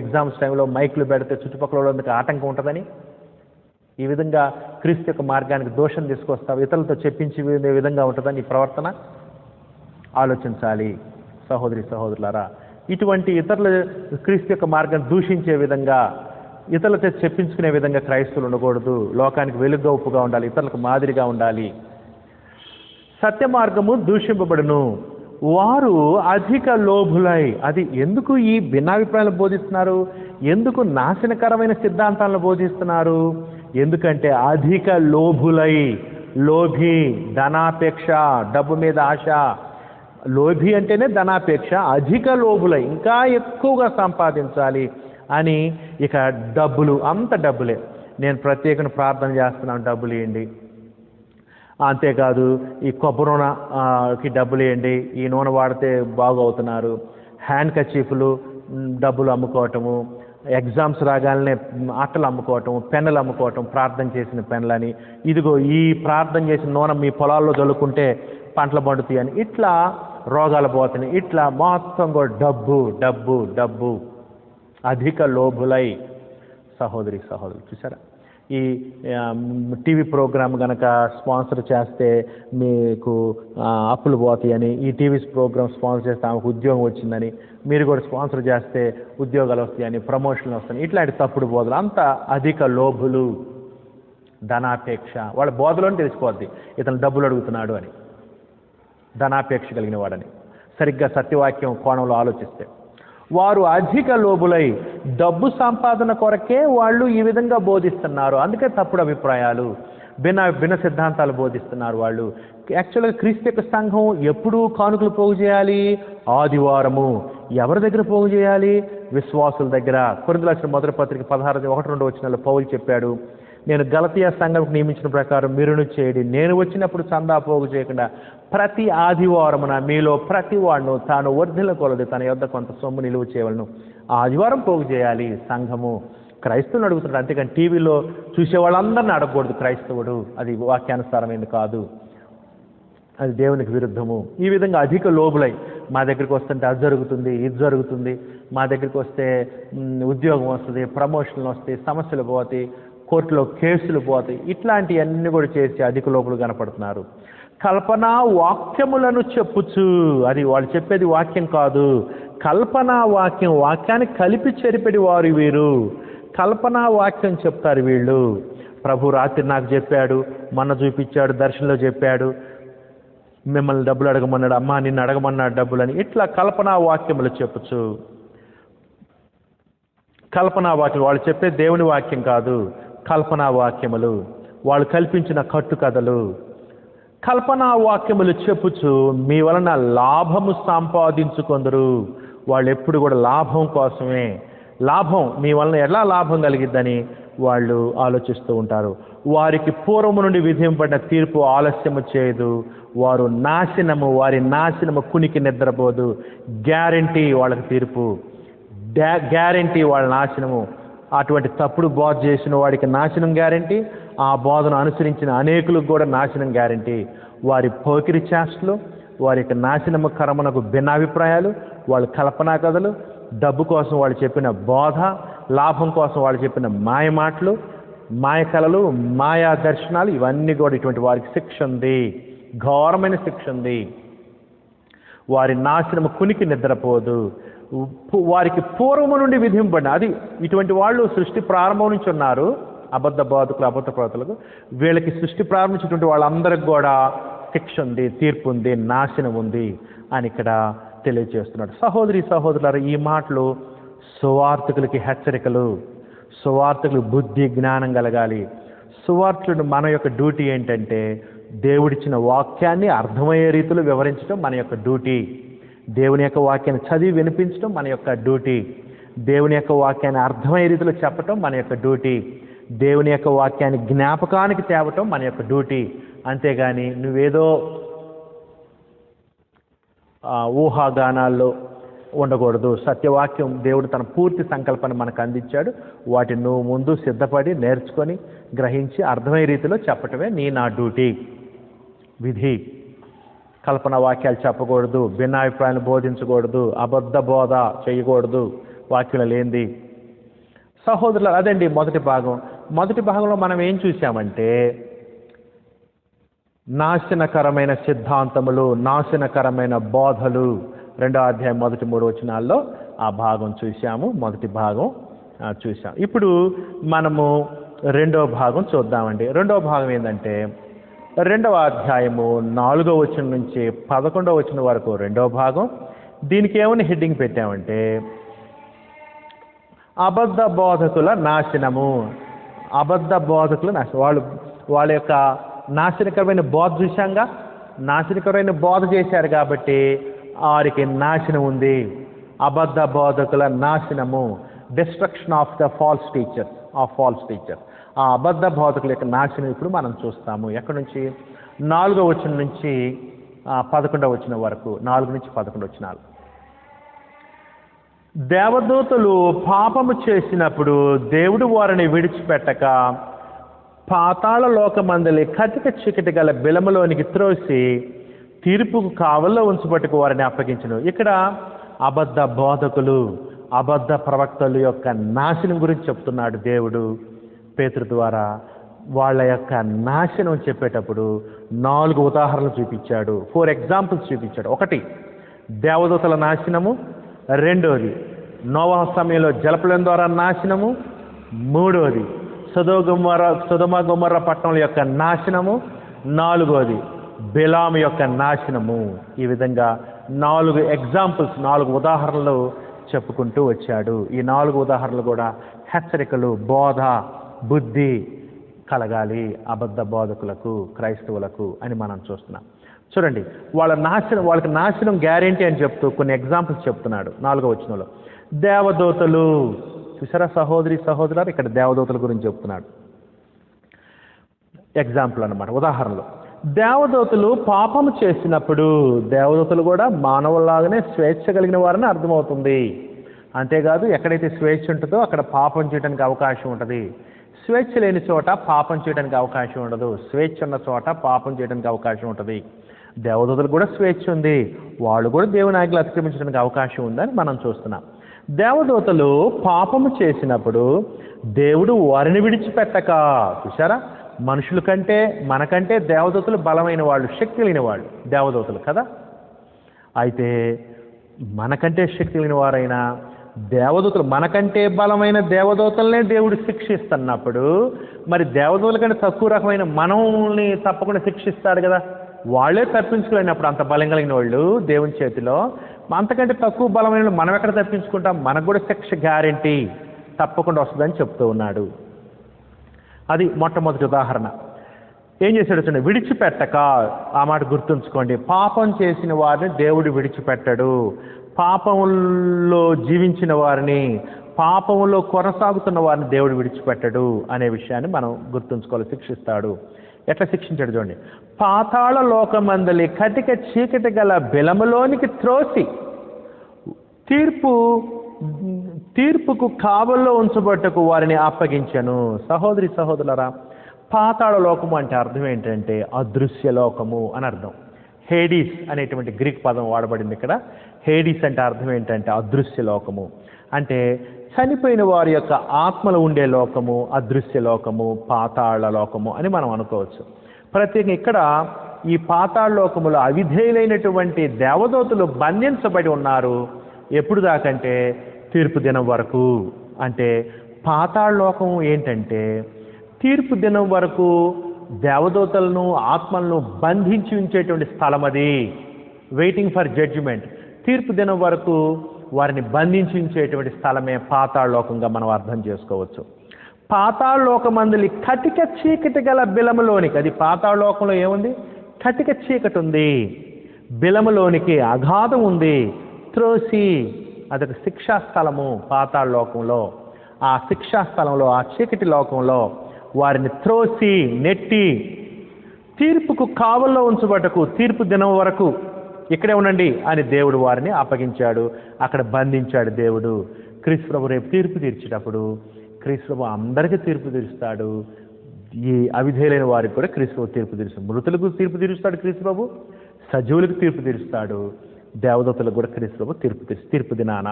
ఎగ్జామ్స్ టైంలో మైకులు పెడితే చుట్టుపక్కల వాళ్ళందుకు ఆటంకం ఉంటుందని? ఈ విధంగా క్రీస్తు యొక్క మార్గానికి దోషం తీసుకొస్తావు, ఇతరులతో చెప్పించే విధంగా ఉంటుందని ఈ ప్రవర్తన? ఆలోచించాలి సహోదరి సహోదరులారా. ఇటువంటి ఇతరుల క్రీస్తు యొక్క మార్గాన్ని దూషించే విధంగా, ఇతరులతో చెప్పించుకునే విధంగా క్రైస్తవులు ఉండకూడదు. లోకానికి వెలుగుగా ఉప్పుగా ఉండాలి, ఇతరులకు మాదిరిగా ఉండాలి. సత్య మార్గము దూషింపబడును. వారు అధిక లోభులై, అది ఎందుకు ఈ భిన్నాభిప్రాయాలు బోధిస్తున్నారు? ఎందుకు నాశనకరమైన సిద్ధాంతాలను బోధిస్తున్నారు? ఎందుకంటే అధిక లోభులై, లోభి, ధనాపేక్ష, డబ్బు మీద ఆశ. లోభి అంటేనే ధనాపేక్ష. అధిక లోభులై, ఇంకా ఎక్కువగా సంపాదించాలి అని. ఇక డబ్బులు, అంత డబ్బులే. నేను ప్రత్యేకంగా ప్రార్థన చేస్తున్నాను, డబ్బులు ఇవ్వండి. అంతేకాదు, ఈ కొబ్బరి నూనెకి డబ్బులు ఇవ్వండి, ఈ నూనె వాడితే బాగవుతున్నారు. హ్యాండ్ కచీఫ్లు డబ్బులు అమ్ముకోవటము, ఎగ్జామ్స్ రాగానే అట్టలు అమ్ముకోవటం, పెన్నులు అమ్ముకోవటం, ప్రార్థన చేసిన పెన్నులని. ఇదిగో ఈ ప్రార్థన చేసిన నూనె మీ పొలాల్లో చల్లుకుంటే పంటలు పండుతాయి అని. ఇట్లా రోగాలు పోతున్నాయి. ఇట్లా మొత్తం కూడా డబ్బు డబ్బు డబ్బు. అధిక లోభులై. సహోదరి సహోదరులు చూసారా, ఈ టీవీ ప్రోగ్రామ్ కనుక స్పాన్సర్ చేస్తే మీకు అప్పులు పోతాయని, ఈ టీవీ ప్రోగ్రామ్ స్పాన్సర్ చేస్తే ఆమెకు ఉద్యోగం వచ్చిందని, మీరు కూడా స్పాన్సర్ చేస్తే ఉద్యోగాలు వస్తాయని, ప్రమోషన్లు వస్తాయని, ఇట్లాంటి తప్పుడు బోధలు. అంతా అధిక లోభులు, ధనాపేక్ష. వాళ్ళ బోధలోనే తెలిసిపోద్ది ఇతను డబ్బులు అడుగుతున్నాడు అని, ధనాపేక్ష కలిగిన వాడని, సరిగ్గా సత్యవాక్యం కోణంలో ఆలోచిస్తే. వారు అధిక లోబులై డబ్బు సంపాదన కొరకే వాళ్ళు ఈ విధంగా బోధిస్తున్నారు. అందుకే తప్పుడు అభిప్రాయాలు. భిన్న సిద్ధాంతాలు బోధిస్తున్నారు వాళ్ళు. యాక్చువల్గా క్రీస్తు యొక్క సంఘం ఎప్పుడు కానుకలు పోగు చేయాలి? ఆదివారము. ఎవరి దగ్గర పోగు చేయాలి? విశ్వాసుల దగ్గర. కొరింథీయులకు రాసిన మొదటి పత్రిక 16:1-2 వచనాల్లో పౌలు చెప్పాడు, నేను గలతీయ సంఘంకు నియమించిన ప్రకారం మీరును చేయండి. నేను వచ్చినప్పుడు చందా పోగు చేయకుండా ప్రతి ఆదివారమున మీలో ప్రతి వాడును తాను వర్ధిల్ల కొలది తన యొద్ద కొంత సొమ్ము నిలువ చేయవలను. ఆదివారం పోగు చేయాలి సంఘము. క్రైస్తవుని అడుగుతున్నాడు, అంతేకాని టీవీలో చూసే వాళ్ళందరినీ అడగకూడదు క్రైస్తవుడు. అది వాక్యానుసారమైంది కాదు, అది దేవునికి విరుద్ధము. ఈ విధంగా అధిక లోబులై మా దగ్గరికి వస్తుంటే అది జరుగుతుంది, ఇది జరుగుతుంది, మా దగ్గరికి వస్తే ఉద్యోగం వస్తుంది, ప్రమోషన్లు వస్తాయి, సమస్యలు పోతాయి, కోర్టులో కేసులు పోతాయి, ఇట్లాంటివన్నీ కూడా చేసి అధిక లోబులు కనపడుతున్నారు. కల్పనా వాక్యములను చెప్పుచు, అది వాళ్ళు చెప్పేది వాక్యం కాదు, కల్పనా వాక్యం. వాక్యాన్ని కలిపి చెరిపెడి వారు వీరు. కల్పనా వాక్యం చెప్తారు వీళ్ళు. ప్రభు రాత్రి నాకు చెప్పాడు, మొన్న చూపించాడు, దర్శనంలో చెప్పాడు, మిమ్మల్ని డబ్బులు అడగమన్నాడు, అమ్మా నిన్ను అడగమన్నాడు డబ్బులని. ఇట్లా కల్పనా వాక్యములు చెప్పచ్చు. కల్పనా వాక్యం వాళ్ళు చెప్పే దేవుని వాక్యం కాదు, కల్పనా వాక్యములు, వాళ్ళు కల్పించిన కట్టుకథలు. కల్పనా వాక్యములు చెప్పుచు మీ వలన లాభము సంపాదించుకొందరు. వాళ్ళు ఎప్పుడు కూడా లాభం కోసమే, లాభం మీ వలన ఎలా లాభం కలిగిద్దని వాళ్ళు ఆలోచిస్తూ ఉంటారు. వారికి పూర్వము నుండి విధింపబడిన తీర్పు ఆలస్యము చేయదు, వారు నాశనము, వారి నాశనము కునికి నిద్రపోదు. గ్యారంటీ వాళ్ళకి తీర్పు, గ్యారంటీ వాళ్ళ నాశనము. అటువంటి తప్పుడు బోధ చేసిన వాడికి నాశనం గ్యారంటీ, ఆ బోధను అనుసరించిన అనేకులకు కూడా నాశనం గ్యారంటీ. వారి పోకిరి చేష్టలు, వారి యొక్క నాశనము కర్మనకు భిన్నాభిప్రాయాలు, వాళ్ళ కల్పనా కథలు, డబ్బు కోసం వాళ్ళు చెప్పిన బోధ, లాభం కోసం వాళ్ళు చెప్పిన మాయ మాటలు, మాయ కళలు, మాయా దర్శనాలు, ఇవన్నీ కూడా ఇటువంటి వారికి శిక్ష ఉంది, ఘోరమైన శిక్ష ఉంది. వారి నాశనము కునికి నిద్రపోదు. వారికి పూర్వము నుండి విధింపబడిన, అది ఇటువంటి వాళ్ళు సృష్టి ప్రారంభం నుంచి ఉన్నారు, అబద్ధ బోధకులు, అబద్ధ ప్రవక్తలకు. వీళ్ళకి సృష్టి ప్రారంభించినటువంటి వాళ్ళందరికి కూడా శిక్ష ఉంది, తీర్పు ఉంది, నాశనం ఉంది అని ఇక్కడ తెలియజేస్తున్నాడు. సహోదరి సహోదరులారా, ఈ మాటలు సువార్తికులకి హెచ్చరికలు. సువార్తికులు బుద్ధి జ్ఞానం కలగాలి. సువార్తికుడు మన యొక్క డ్యూటీ ఏంటంటే దేవుడిచ్చిన వాక్యాన్ని అర్థమయ్యే రీతిలో వివరించడం మన యొక్క డ్యూటీ. దేవుని యొక్క వాక్యాన్ని చదివి వినిపించడం మన యొక్క డ్యూటీ. దేవుని యొక్క వాక్యాన్ని అర్థమయ్యే రీతిలో చెప్పటం మన యొక్క డ్యూటీ. దేవుని యొక్క వాక్యాన్ని జ్ఞాపకానికి తేవటం మన యొక్క డ్యూటీ. అంతేగాని నువ్వేదో ఊహాగానాల్లో ఉండకూడదు. సత్యవాక్యం దేవుడు తన పూర్తి సంకల్పాన్ని మనకు అందించాడు. వాటిని నువ్వు ముందు సిద్ధపడి నేర్చుకొని గ్రహించి అర్థమయ్యే రీతిలో చెప్పటమే నా డ్యూటీ, విధి. కల్పన వాక్యాలు చెప్పకూడదు, భిన్నాభిప్రాయాలు బోధించకూడదు, అబద్ధ బోధ చేయకూడదు, వాక్యం లేనిది. సహోదరులు, అదండి మొదటి భాగం. మొదటి భాగంలో మనం ఏం చూసామంటే నాశనకరమైన సిద్ధాంతములు, నాశనకరమైన బోధలు. 2వ అధ్యాయం మొదటి 3 వచనాల్లో ఆ భాగం చూసాము. మొదటి భాగం చూసాం. ఇప్పుడు మనము 2వ భాగం చూద్దామండి. 2వ భాగం ఏంటంటే 2వ అధ్యాయము 4వ వచనం నుంచి 11వ వచనం వరకు 2వ భాగం. దీనికి ఏమైనా హెడ్డింగ్ పెట్టామంటే అబద్ధ బోధకుల నాశనము. అబద్ధ బోధకుల నాశనం. వాళ్ళ యొక్క నాశనకరమైన బోధ చూశాంగా. నాశనకరమైన బోధ చేశారు కాబట్టి వారికి నాశనం ఉంది. అబద్ధ బోధకుల నాశనము, destruction of the false teacher. ఆ అబద్ధ బోధకుల యొక్క నాశనం ఇప్పుడు మనం చూస్తాము. ఎక్కడి నుంచి? 4వ వచనం నుంచి 11వ వచనం వరకు. 4 నుంచి 11 వచనాలు. దేవదూతలు పాపము చేసినప్పుడు దేవుడు వారిని విడిచిపెట్టక పాతాళ లోకమందలి కటిక చీకటి గల బిలములోనికి త్రోసి తీర్పుకు కావల్లో ఉంచబట్టుకు వారిని అప్పగించును. ఇక్కడ అబద్ధ బోధకులు, అబద్ధ ప్రవక్తలు యొక్క నాశనం గురించి చెప్తున్నాడు దేవుడు పేతురు ద్వారా. వాళ్ళ యొక్క నాశనం చెప్పేటప్పుడు 4 ఉదాహరణలు చూపించాడు, 4 ఎగ్జాంపుల్స్ చూపించాడు. 1 దేవదూతల నాశనము, 2వది నోవహ సమయంలో జలప్రళయం ద్వారా నాశనము, 3వది సొదొమ గొమొర్రా పట్టణం యొక్క నాశనము, 4వది బిలాము యొక్క నాశనము. ఈ విధంగా 4 ఎగ్జాంపుల్స్, 4 ఉదాహరణలు చెప్పుకుంటూ వచ్చాడు. ఈ 4 ఉదాహరణలు కూడా హెచ్చరికలు, బోధ, బుద్ధి, కలగాలి అబద్ధ బోధకులకు, క్రైస్తవులకు అని మనం చూస్తున్నాం. చూడండి, వాళ్ళకి నాశనం గ్యారెంటీ అని చెప్తూ కొన్ని ఎగ్జాంపుల్స్ చెప్తున్నాడు 4వ వచనంలో. దేవదూతలు, చూసారా సహోదరి సహోదరులారా, ఇక్కడ దేవదూతల గురించి చెప్తున్నాడు. ఎగ్జాంపుల్ అన్నమాట, ఉదాహరణలు. దేవదూతలు పాపము చేసినప్పుడు దేవదూతలు కూడా మానవులాగానే స్వేచ్ఛ కలిగిన వారని అర్థమవుతుంది. అంతేకాదు, ఎక్కడైతే స్వేచ్ఛ ఉంటుందో అక్కడ పాపం చేయడానికి అవకాశం ఉంటుంది. స్వేచ్ఛ లేని చోట పాపం చేయడానికి అవకాశం ఉండదు. స్వేచ్ఛ ఉన్న చోట పాపం చేయడానికి అవకాశం ఉంటుంది. దేవదూతలు కూడా స్వేచ్ఛ ఉంది, వాళ్ళు కూడా దేవుని ఆజ్ఞలు అతిక్రమించడానికి అవకాశం ఉందని మనం చూస్తున్నాం. దేవదూతలు పాపము చేసినప్పుడు దేవుడు వారిని విడిచిపెట్టక, చూసారా, మనుషుల కంటే మనకంటే దేవదూతలు బలమైన వాళ్ళు, శక్తి కలిగిన వాళ్ళు దేవదూతలు కదా. అయితే మనకంటే శక్తి కలిగిన వారైనా దేవదూతలు, మనకంటే బలమైన దేవదూతలనే దేవుడు శిక్షిస్తున్నప్పుడు మరి దేవదూతల కంటే తక్కువ రకమైన మనల్ని తప్పకుండా శిక్షిస్తాడు కదా. వాళ్ళే తప్పించుకోలేనప్పుడు అంత బలం కలిగిన వాళ్ళు దేవుని చేతిలో, అంతకంటే తక్కువ బలమైన మనం ఎక్కడ తప్పించుకుంటాం? మనకు కూడా శిక్ష గ్యారెంటీ తప్పకుండా వస్తుందని చెప్తూ ఉన్నాడు. అది మొట్టమొదటి ఉదాహరణ. ఏం చేశాడు చూడండి, విడిచిపెట్టక. ఆ మాట గుర్తుంచుకోండి, పాపం చేసిన వారిని దేవుడు విడిచిపెట్టడు. పాపంలో జీవించిన వారిని, పాపంలో కొనసాగుతున్న వారిని దేవుడు విడిచిపెట్టడు అనే విషయాన్ని మనం గుర్తుంచుకోవాలి. శిక్షిస్తాడు. ఎట్లా శిక్షించాడు చూడండి. పాతాళ లోకమందలి కటిక చీకటి గల బిలములోనికి త్రోసి తీర్పుకు కావల్లో ఉంచబట్టకు వారిని అప్పగించెను. సహోదరి సహోదరులారా, పాతాళ లోకము అంటే అర్థం ఏంటంటే అదృశ్య లోకము అని అర్థం. హేడీస్ అనేటువంటి గ్రీక్ పదం వాడబడింది ఇక్కడ. హేడీస్ అంటే అర్థం ఏంటంటే అదృశ్య లోకము, అంటే చనిపోయిన వారి యొక్క ఆత్మలు ఉండే లోకము, అదృశ్య లోకము, పాతాళ లోకము అని మనం అనుకోవచ్చు. ప్రత్యేకంగా ఇక్కడ ఈ పాతాళ లోకములో అవిధేయులైనటువంటి దేవదూతలు బంధించబడి ఉన్నారు. ఎప్పుడు దాకంటే తీర్పు దినం వరకు. అంటే పాతాళ లోకం ఏంటంటే తీర్పు దినం వరకు దేవదూతలను, ఆత్మలను బంధించి ఉంచేటువంటి స్థలం అది. Waiting for judgement. తీర్పు దినం వరకు వారిని బంధించి ఉంచేటువంటి స్థలమే పాతాళ లోకంగా మనం అర్థం చేసుకోవచ్చు. పాతాళ లోకమందలి కటిక చీకటి గల బిలములోనికి, అది పాతాళ లోకంలో ఏముంది? కటిక చీకటి ఉంది, బిలములోనికి అగాధం ఉంది. త్రోసి, అదొక శిక్షాస్థలము పాతాళ లోకంలో. ఆ శిక్షాస్థలంలో, ఆ చీకటి లోకంలో వారిని త్రోసి నెట్టి తీర్పుకు కావల్లో ఉంచబట్టకు, తీర్పు దినం వరకు ఇక్కడే ఉండండి అని దేవుడు వారిని అప్పగించాడు. అక్కడ బంధించాడు దేవుడు. క్రీస్తు ప్రభు రేపు తీర్పు తీర్చేటప్పుడు క్రీస్తు ప్రభు అందరికీ తీర్పు తీరుస్తాడు. ఈ అవిధేయులైన వారికి కూడా క్రీస్తు ప్రభు తీర్పు తీరుస్తాడు. మృతులకు తీర్పు తీరుస్తాడు క్రీస్తు ప్రభు, సజీవులకు తీర్పు తీరుస్తాడు. దేవదూతలకు కూడా క్రీస్తు ప్రభు తీర్పు దినాన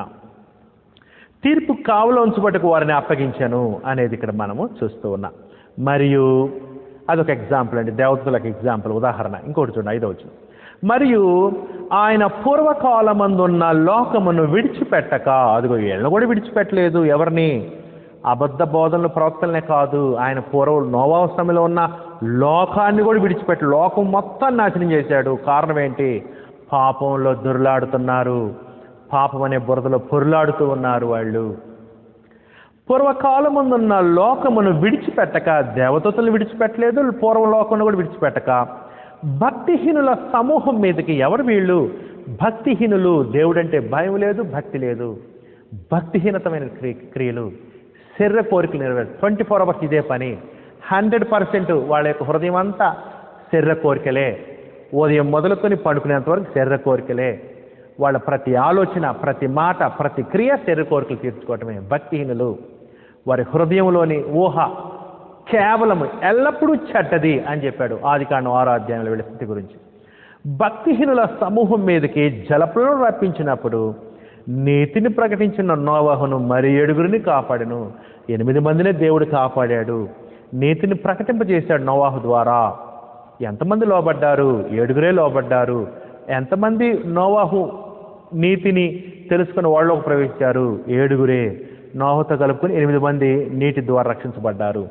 తీర్పు కావలో ఉంచబట్టకు వారిని అప్పగించాను అనేది ఇక్కడ మనము చూస్తూ ఉన్నాం. మరియు అదొక ఎగ్జాంపుల్ అండి, దేవదూతలకు ఎగ్జాంపుల్, ఉదాహరణ. ఇంకోటి చూడండి, 5వ వచనం. మరియు ఆయన పూర్వకాలమందున్న లోకమును విడిచిపెట్టక, అదిగో వీళ్ళని కూడా విడిచిపెట్టలేదు. ఎవరిని? అబద్ధ బోధనలు, ప్రవక్తలనే కాదు, ఆయన నోవహు సమయంలో ఉన్న లోకాన్ని కూడా విడిచిపెట్ట, లోకం మొత్తం నాశనం చేశాడు. కారణం ఏంటి? పాపంలో దొర్లాడుతున్నారు, పాపం అనే బురదలో పొరులాడుతూ ఉన్నారు వాళ్ళు. పూర్వకాలముందున్న లోకమును విడిచిపెట్టక, దేవదూతలు విడిచిపెట్టలేదు, పూర్వ లోకమును కూడా విడిచిపెట్టక భక్తిహీనుల సమూహం మీదకి. ఎవరు వీళ్ళు? భక్తిహీనులు. దేవుడంటే భయం లేదు, భక్తి లేదు, భక్తిహీనతమైన క్రియలు, శరీర కోరికలు నెరవేరు. 24 hours ఇదే పని. 100% వాళ్ళ యొక్క హృదయం అంతా శరీర కోరికలే. ఉదయం మొదలుకొని పడుకునేంత వరకు శరీర కోరికలే. వాళ్ళ ప్రతి ఆలోచన, ప్రతి మాట, ప్రతి క్రియ శరీర కోరికలు తీర్చుకోవటమే. భక్తిహీనులు. వారి హృదయంలోని ఊహ కేవలం ఎల్లప్పుడూ చెడ్డది అని చెప్పాడు ఆదికాండం 6వ అధ్యాయంలో వీళ్ళ స్థితి గురించి. భక్తిహీనుల సమూహం మీదకి జలప్రలయం రప్పించినప్పుడు నీతిని ప్రకటించిన నోవహును మరి 7 కాపాడను. 8 మందినే దేవుడు కాపాడాడు. నీతిని ప్రకటింపజేశాడు నోవహు ద్వారా. ఎంతమంది లోబడ్డారు? 7 లోబడ్డారు. ఎంతమంది నోవహు నీతిని తెలుసుకుని వాళ్ళలోకి ప్రవేశించారు? 7. నోవహుతో కలుపుకొని 8 మంది నీటి ద్వారా రక్షించబడ్డారు.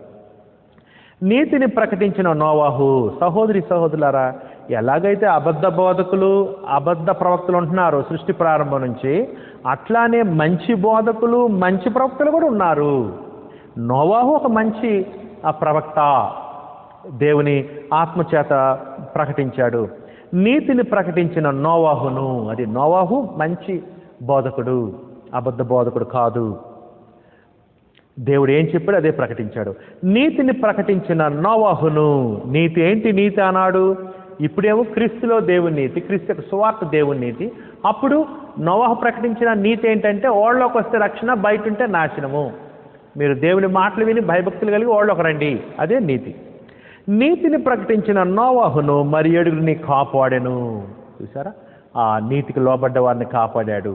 నీతిని ప్రకటించిన నోవహు. సహోదరి సహోదరులారా, ఎలాగైతే అబద్ధ బోధకులు, అబద్ధ ప్రవక్తలు ఉంటున్నారు సృష్టి ప్రారంభం నుంచి, అట్లానే మంచి బోధకులు, మంచి ప్రవక్తలు కూడా ఉన్నారు. నోవహు ఒక మంచి ఆ ప్రవక్త దేవుని ఆత్మచేత ప్రకటించాడు. నీతిని ప్రకటించిన నోవాహును, అది నోవాహు మంచి బోధకుడు, అబద్ధ బోధకుడు కాదు. దేవుడు ఏం చెప్పాడు అదే ప్రకటించాడు. నీతిని ప్రకటించిన నోవాహును, నీతి ఏంటి? నీతి అన్నాడు. ఇప్పుడేమో క్రీస్తులో దేవుని నీతి, క్రీస్తు యొక్క సువార్త దేవుని నీతి. అప్పుడు నోవాహు ప్రకటించిన నీతి ఏంటంటే ఓళ్ళలోకి వస్తే రక్షణ, బయట ఉంటే నాశనము. మీరు దేవుని మాటలు విని భయభక్తులు కలిగి ఓళ్ళలోకి రండి, అదే నీతి. నీతిని ప్రకటించిన నోవాహును మరి 7 కాపాడాను. చూసారా, ఆ నీతికి లోబడ్డ వారిని కాపాడాడు.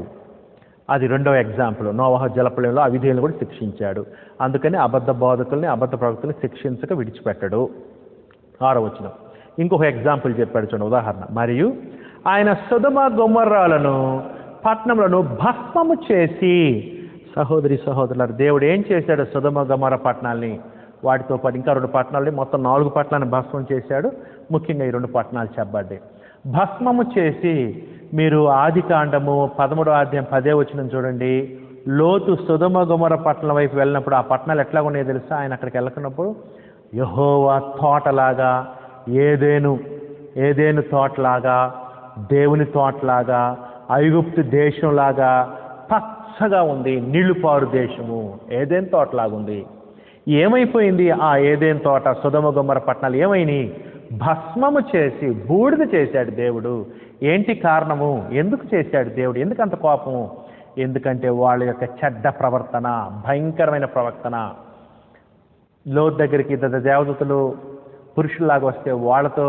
అది రెండవ ఎగ్జాంపుల్. నోవాహు జలప్రళయంలో అవిధేయులను కూడా శిక్షించాడు. అందుకని అబద్ధ బోధకుల్ని, అబద్ధ ప్రవక్తల్ని శిక్షించక విడిచిపెట్టడు. 6వ వచనం ఇంకొక ఎగ్జాంపుల్ చెప్పాడు చూడండి, ఉదాహరణ. మరియు ఆయన సొదొమ గొమొర్రాలను పట్టణములను భస్మము చేసి, సహోదరి సహోదరులారా, దేవుడు ఏం చేశాడు? సొదొమ గొమొర్రా పట్టణాలని, వాటితో పాటు ఇంకా 2 పట్టణాలని, మొత్తం 4 పట్టణాలను భస్మం చేశాడు. ముఖ్యంగా ఈ 2 పట్టణాలు చెప్పబడ్డాయి. భస్మము చేసి, మీరు ఆదికాండము 13వ అధ్యాయం 10వ వచనం చూడండి. లోతు సొదొమ గొమొర్రా పట్టణం వైపు వెళ్ళినప్పుడు ఆ పట్టణాలు ఎట్లా ఉన్నాయో తెలుసా? ఆయన అక్కడికి వెళ్ళకున్నప్పుడు యెహోవా తోటలాగా, ఏదేను తోటలాగా, దేవుని తోటలాగా, ఐగుప్తు దేశంలాగా పచ్చగా ఉంది. నీళ్లుపారు దేశము, ఏదేను తోటలాగా ఉంది. ఏమైపోయింది ఆ ఏదేను తోట, సొదొమ గొమొర్రా పట్టణాలు ఏమైనాయి? భస్మము చేసి బూడిద చేశాడు దేవుడు. ఏంటి కారణము? ఎందుకు చేశాడు దేవుడు? ఎందుకు అంత కోపము? ఎందుకంటే వాళ్ళ యొక్క చెడ్డ ప్రవర్తన, భయంకరమైన ప్రవర్తన. లోతు దగ్గరికి దేవదూతలు పురుషుల్లాగా వస్తే వాళ్ళతో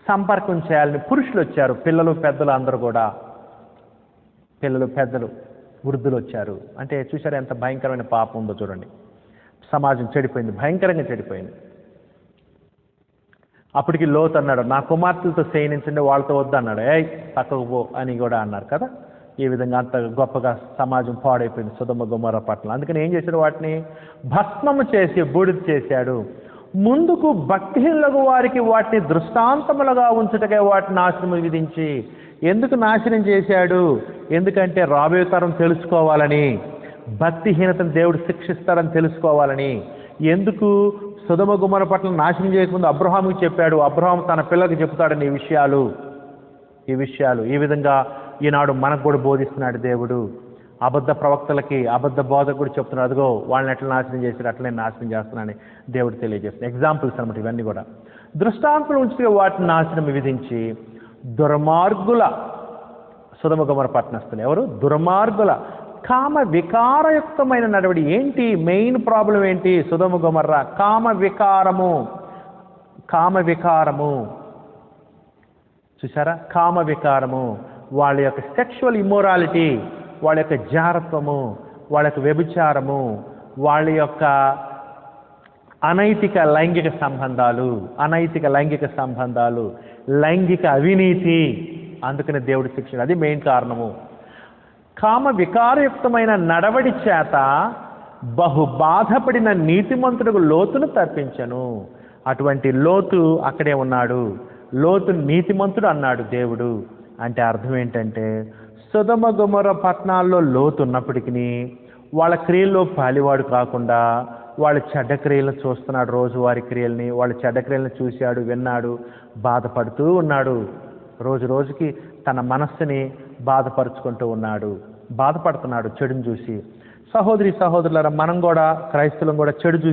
సంపర్కం చేయాలని పురుషులు వచ్చారు. పిల్లలు పెద్దలు అందరూ కూడా, పిల్లలు పెద్దలు వృద్ధులు వచ్చారు. అంటే చూసారా ఎంత భయంకరమైన పాపం ఉందో చూడండి. సమాజం చెడిపోయింది, భయంకరంగా చెడిపోయింది. అప్పటికి లోతు అన్నాడు, నా కుమార్తెలతో శయనించండి, వాళ్ళతో వద్దు అన్నాడు. పక్కకు పో అని కూడా అన్నారు కదా. ఈ విధంగా అంత గొప్పగా సమాజం పాడైపోయింది సొదొమ గొమొర్రా పట్టణం. అందుకని ఏం చేశాడు? వాటిని భస్మము చేసి బూడిద చేశాడు. ముందుకు భక్తిహీనులకు వారికి వాటిని దృష్టాంతములుగా ఉంచుటకే వాటిని నాశనం విధించి. ఎందుకు నాశనం చేశాడు? ఎందుకంటే రాబోయే తరం తెలుసుకోవాలని, భక్తిహీనతను దేవుడు శిక్షిస్తాడని తెలుసుకోవాలని. ఎందుకు సొదొమ గొమొర్రా పట్టణం నాశనం చేయకముందు అబ్రహాముకి చెప్పాడు. అబ్రహాము తన పిల్లలకు చెప్తాడని ఈ విషయాలు ఈ విధంగా ఈనాడు మనకు కూడా బోధిస్తున్నాడు దేవుడు. అబద్ధ ప్రవక్తలకి, అబద్ధ బోధకుడు చెప్తున్నాడు, అదిగో వాళ్ళని ఎట్లా నాశనం చేశాడు, అట్లా నేను నాశనం చేస్తున్నానని దేవుడు తెలియజేస్తున్నాడు. ఎగ్జాంపుల్స్ అనమాట ఇవన్నీ కూడా. దృష్టాంతులు ఉంచి వాటిని నాశనం విధించి దుర్మార్గుల, సొదొమ గొమొర్రా పట్టణస్తులు ఎవరు? దుర్మార్గుల కామ వికారయుక్తమైన నడవడి. ఏంటి మెయిన్ ప్రాబ్లం ఏంటి? సొదొమ గొమొర్రా కామ వికారము. చూసారా, కామ వికారము. వాళ్ళ యొక్క సెక్షువల్ ఇమ్మోరాలిటీ, వాళ్ళ యొక్క జారత్వము, వాళ్ళ యొక్క వ్యభిచారము, వాళ్ళ యొక్క అనైతిక లైంగిక సంబంధాలు, లైంగిక అవినీతి. అందుకని దేవుడు శిక్షణ, అది మెయిన్ కారణము. కామ వికారయుక్తమైన నడవడి చేత బహు బాధపడిన నీతిమంతుడు లోతును తప్పించను. అటువంటి లోతు అక్కడే ఉన్నాడు. లోతు నీతిమంతుడు అన్నాడు దేవుడు. అంటే అర్థం ఏంటంటే సొదొమ గొమొర్రా పట్టణాల్లో లోతు ఉన్నప్పటికీ వాళ్ళ క్రియల్లో పాలివాడు కాకుండా వాళ్ళ చెడ్డ క్రియలను చూస్తున్నాడు. రోజువారి క్రియల్ని, వాళ్ళ చెడ్డ క్రియలను చూశాడు, విన్నాడు, బాధపడుతూ ఉన్నాడు. రోజు రోజుకి తన మనస్సుని బాధపరుచుకుంటూ ఉన్నాడు, బాధపడుతున్నాడు చెడును చూసి. సహోదరి సహోదరులారా, మనం కూడా క్రైస్తవులం కూడా చెడును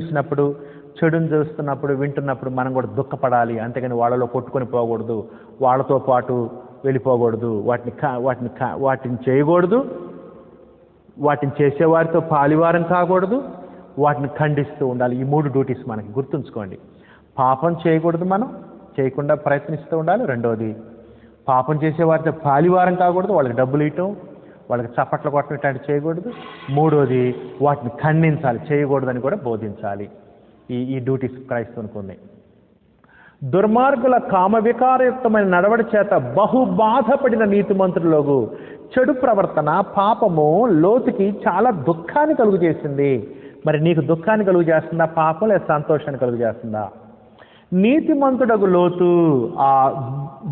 చూస్తున్నప్పుడు, వింటున్నప్పుడు మనం కూడా దుఃఖపడాలి. అంతేగాని వాళ్ళలో కొట్టుకొని పోకూడదు, వాళ్ళతో పాటు వెళ్ళిపోకూడదు, వాటిని చేయకూడదు, వాటిని చేసేవారితో పాలివారం కాకూడదు, వాటిని ఖండిస్తూ ఉండాలి. ఈ 3 డ్యూటీస్ మనకి గుర్తుంచుకోండి. పాపం చేయకూడదు, మనం చేయకుండా ప్రయత్నిస్తూ ఉండాలి. రెండోది, పాపం చేసేవారితో పాలివారం కాకూడదు, వాళ్ళకి డబ్బులు ఇవ్వటం, వాళ్ళకి చప్పట్లు కొట్టడం ఇట్లాంటివి చేయకూడదు. మూడోది, వాటిని ఖండించాలి, చేయకూడదని కూడా బోధించాలి. ఈ డ్యూటీస్ క్రైస్తవునికి ఉన్నాయి. దుర్మార్గుల కామ వికారయుక్తమైన నడవడి చేత బహు బాధపడిన నీతిమంతులకు చెడు ప్రవర్తన, పాపము లోతుకి చాలా దుఃఖాన్ని కలుగు చేసింది. మరి నీకు దుఃఖాన్ని కలుగు చేస్తుందా పాపం, లేదా సంతోషాన్ని కలుగు చేస్తుందా? నీతిమంతుడకు లోతు, ఆ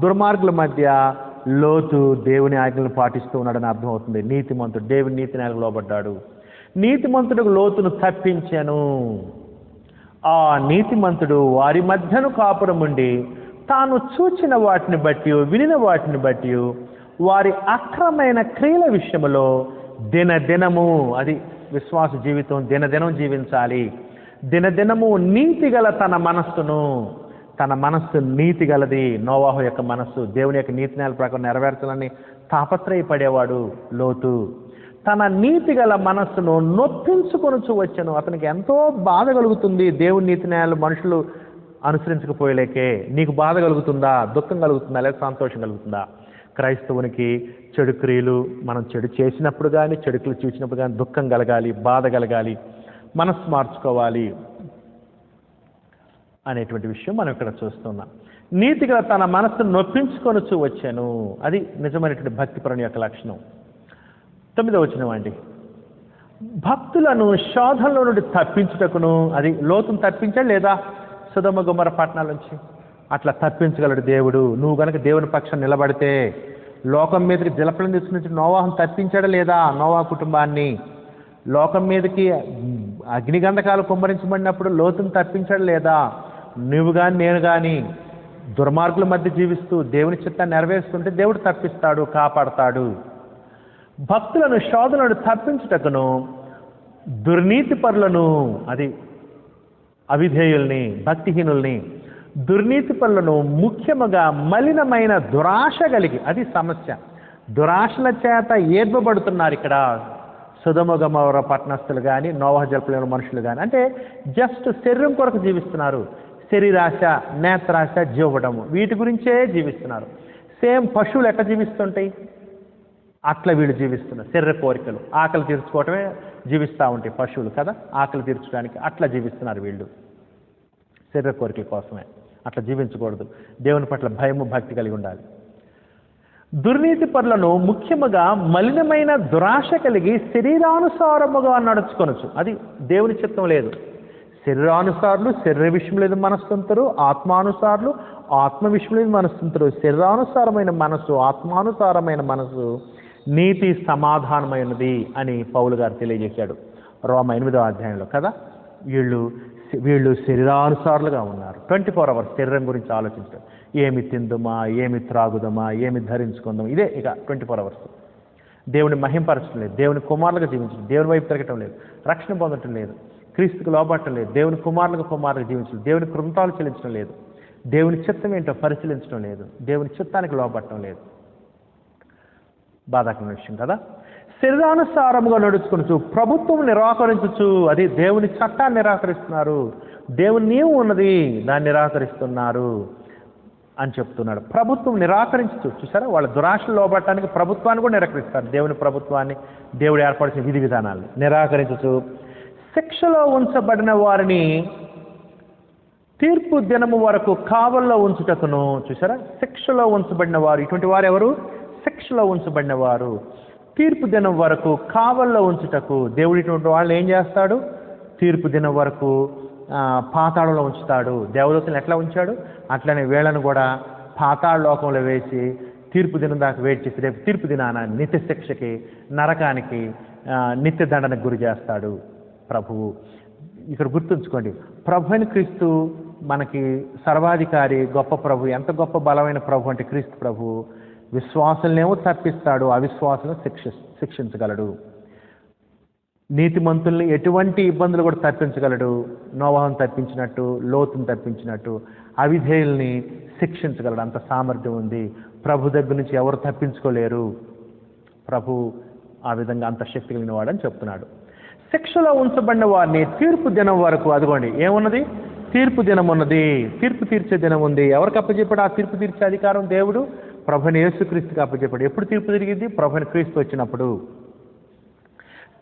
దుర్మార్గుల మధ్య లోతు దేవుని ఆజ్ఞలను పాటిస్తూ ఉన్నాడని అర్థమవుతుంది. నీతిమంతుడు దేవుని నీతిని లోబడ్డాడు. నీతిమంతుడకు లోతును తప్పించాను. ఆ నీతిమంతుడు వారి మధ్యను కాపురముండి తాను చూచిన వాటిని బట్టి వినిన వాటిని బట్టి వారి అక్రమైన క్రియల విషయములో దినదినము, అది విశ్వాస జీవితం, దినదినం జీవించాలి. దినదినము నీతిగల తన మనస్సు నీతిగలది. నోవాహు యొక్క మనస్సు దేవుని యొక్క నీతి న్యాయాల ప్రకారం నెరవేర్చాలని తాపత్రయపడేవాడు లోతు. తన నీతిగల మనస్సును నొప్పించుకొనుచు వచ్చెను. అతనికి ఎంతో బాధ కలుగుతుంది దేవుని నీతి న్యాయాలు మనుషులు అనుసరించకపోయలేకే. నీకు బాధ కలుగుతుందా, దుఃఖం కలుగుతుందా, లేదా సంతోషం కలుగుతుందా? క్రైస్తవునికి చెడు క్రియలు, మనం చెడు చేసినప్పుడు కానీ చెడు క్రియలు చూసినప్పుడు కానీ దుఃఖం కలగాలి, బాధ కలగాలి, మనస్సు మార్చుకోవాలి అనేటువంటి విషయం మనం ఇక్కడ చూస్తున్నాం. నీతిగా తన మనస్సును నొప్పించుకొనుచు వచ్చాను. అది నిజమైనటువంటి భక్తిపరుని యొక్క లక్షణం. 9వ వచనం అండి. భక్తులను శోధనలో నుండి తప్పించుటకును, అది లోతును తప్పించాడు లేదా సొదొమ గొమొర్రా పట్టణాల నుంచి అట్లా తప్పించగలడు దేవుడు. నువ్వు గనక దేవుని పక్షం నిలబడితే లోకం మీదకి జలప్రళయం తీసుకుని నోవాహును తప్పించాడా లేదా? నోవాహు కుటుంబాన్ని లోకం మీదకి అగ్నిగంధకాలు కుమ్మరించబడినప్పుడు లోతును తప్పించాడు లేదా? నువ్వు కానీ నేను కానీ దుర్మార్గుల మధ్య జీవిస్తూ దేవుని చిత్తాన్ని నెరవేరుస్తుంటే దేవుడు తప్పిస్తాడు, కాపాడతాడు. భక్తులను శోధనను తప్పించుటకును దుర్నీతి పరులను, అది అవిధేయుల్ని, భక్తిహీనుల్ని, దుర్నీతి పరులను ముఖ్యముగా మలినమైన దురాశ కలిగి, అది సమస్య. దురాశల చేత ఏర్పబడుతున్నారు ఇక్కడ సొదొమ గొమొర్రా పట్టణస్థులు కానీ నోవాహు జలప్రళయంలో మనుషులు కానీ. అంటే జస్ట్ శరీరం కొరకు జీవిస్తున్నారు. శరీరాశ, నేత్రాశ, జీవడము, వీటి గురించే జీవిస్తున్నారు. సేమ్ పశువులు ఎట్లా జీవిస్తుంటాయి అట్లా వీళ్ళు జీవిస్తున్నారు. శరీర కోరికలు, ఆకలి తీర్చుకోవటమే జీవిస్తూ ఉంటాయి పశువులు కదా, ఆకలి తీర్చడానికి అట్లా జీవిస్తున్నారు వీళ్ళు. శరీర కోరికల కోసమే, అట్లా జీవించకూడదు. దేవుని పట్ల భయము, భక్తి కలిగి ఉండాలి. దుర్నీతి పరులను ముఖ్యముగా మలినమైన దురాశ కలిగి శరీరానుసారముగా నడుచుకొనొచ్చు. అది దేవుని చిత్తం లేదు. శరీరానుసారులు శరీర విషయం లేదు మనస్తుంటారు, ఆత్మానుసారులు ఆత్మ విషయం లేదు మనస్తుంటారు. శరీరానుసారమైన మనసు, ఆత్మానుసారమైన మనసు నీతి సమాధానమైనది అని పౌలు గారు తెలియజేశాడు రోమా 8వ అధ్యాయంలో కదా. వీళ్ళు శరీరానుసారులుగా ఉన్నారు. 24 hours శరీరం గురించి ఆలోచించడం. ఏమి తిందుమా, ఏమి త్రాగుదమా, ఏమి ధరించుకుందామా, ఇదే ఇక 24 hours. దేవుని మహింపరచడం లేదు, దేవుని కుమారులుగా జీవించడం, దేవుని వైపు తిరగటం లేదు, రక్షణ పొందటం లేదు, క్రీస్తుకు లోబట్టం లేదు, దేవుని కుమారులుగా జీవించడం, దేవుని కృంతాలు చెల్లించడం లేదు, దేవుని చిత్తం ఏంటో పరిశీలించడం లేదు, దేవుని చిత్తానికి లోబట్టడం లేదు. బాధాకరమైన విషయం కదా. శరీరానుసారముగా నడుచుకొనుచు ప్రభుత్వం నిరాకరించచ్చు, అది దేవుని చట్టాన్ని నిరాకరిస్తున్నారు. దేవుని నియమం ఉన్నది, దాన్ని నిరాకరిస్తున్నారు అని చెప్తున్నాడు. ప్రభుత్వం నిరాకరించచ్చు. చూసారా, వాళ్ళ దురాశలు లోబట్టడానికి ప్రభుత్వాన్ని కూడా నిరాకరిస్తారు. దేవుని ప్రభుత్వాన్ని, దేవుడు ఏర్పరిచిన విధి విధానాలను నిరాకరించచ్చు. శిక్షలో ఉంచబడిన వారిని తీర్పు దినము వరకు కావల్లో ఉంచుటకును, చూసారా, శిక్షలో ఉంచబడిన వారు, ఇటువంటి వారు ఎవరు? శిక్షలో ఉంచబడిన వారు. తీర్పు దినం వరకు కావల్లో ఉంచుటకు దేవుడు ఇటువంటి వాళ్ళు ఏం చేస్తాడు? తీర్పు దినం వరకు పాతాళంలో ఉంచుతాడు. దేవదూతలను ఎట్లా ఉంచాడు అట్లనే వీళ్ళను కూడా పాతాళ లోకంలో వేసి తీర్పు దినం దాకా వెయిట్ చేసి రేపు తీర్పు దినాన నిత్య శిక్షకి, నరకానికి, నిత్య దండనకు గురి చేస్తాడు ప్రభువు. ఇక్కడ గుర్తుంచుకోండి, ప్రభు అని క్రీస్తు మనకి సర్వాధికారి, గొప్ప ప్రభు. ఎంత గొప్ప బలమైన ప్రభు అంటే క్రీస్తు ప్రభు విశ్వాసులనేమో తప్పిస్తాడు, అవిశ్వాసులను శిక్షించగలడు. నీతిమంతుల్ని ఎటువంటి ఇబ్బందులు కూడా తప్పించగలడు. నోవాహును తప్పించినట్టు, లోతును తప్పించినట్టు అవిధేయుల్ని శిక్షించగలడు. అంత సామర్థ్యం ఉంది. ప్రభు దగ్గర నుంచి ఎవరు తప్పించుకోలేరు. ప్రభు ఆ విధంగా అంత శక్తి కలిగిన వాడని చెప్తున్నాడు. శిక్షలో ఉంచబడిన వారిని తీర్పు దినం వరకు, అదిగోండి ఏమున్నది? తీర్పు దినం ఉన్నది, తీర్పు తీర్చే దినం ఉంది. ఎవరికి అప్పచెప్పాడు ఆ తీర్పు తీర్చే అధికారం? దేవుడు ప్రభుని యేసుక్రీస్తుకి అప్పచెప్పాడు. ఎప్పుడు తీర్పు తిరిగింది? ప్రభుని క్రీస్తు వచ్చినప్పుడు.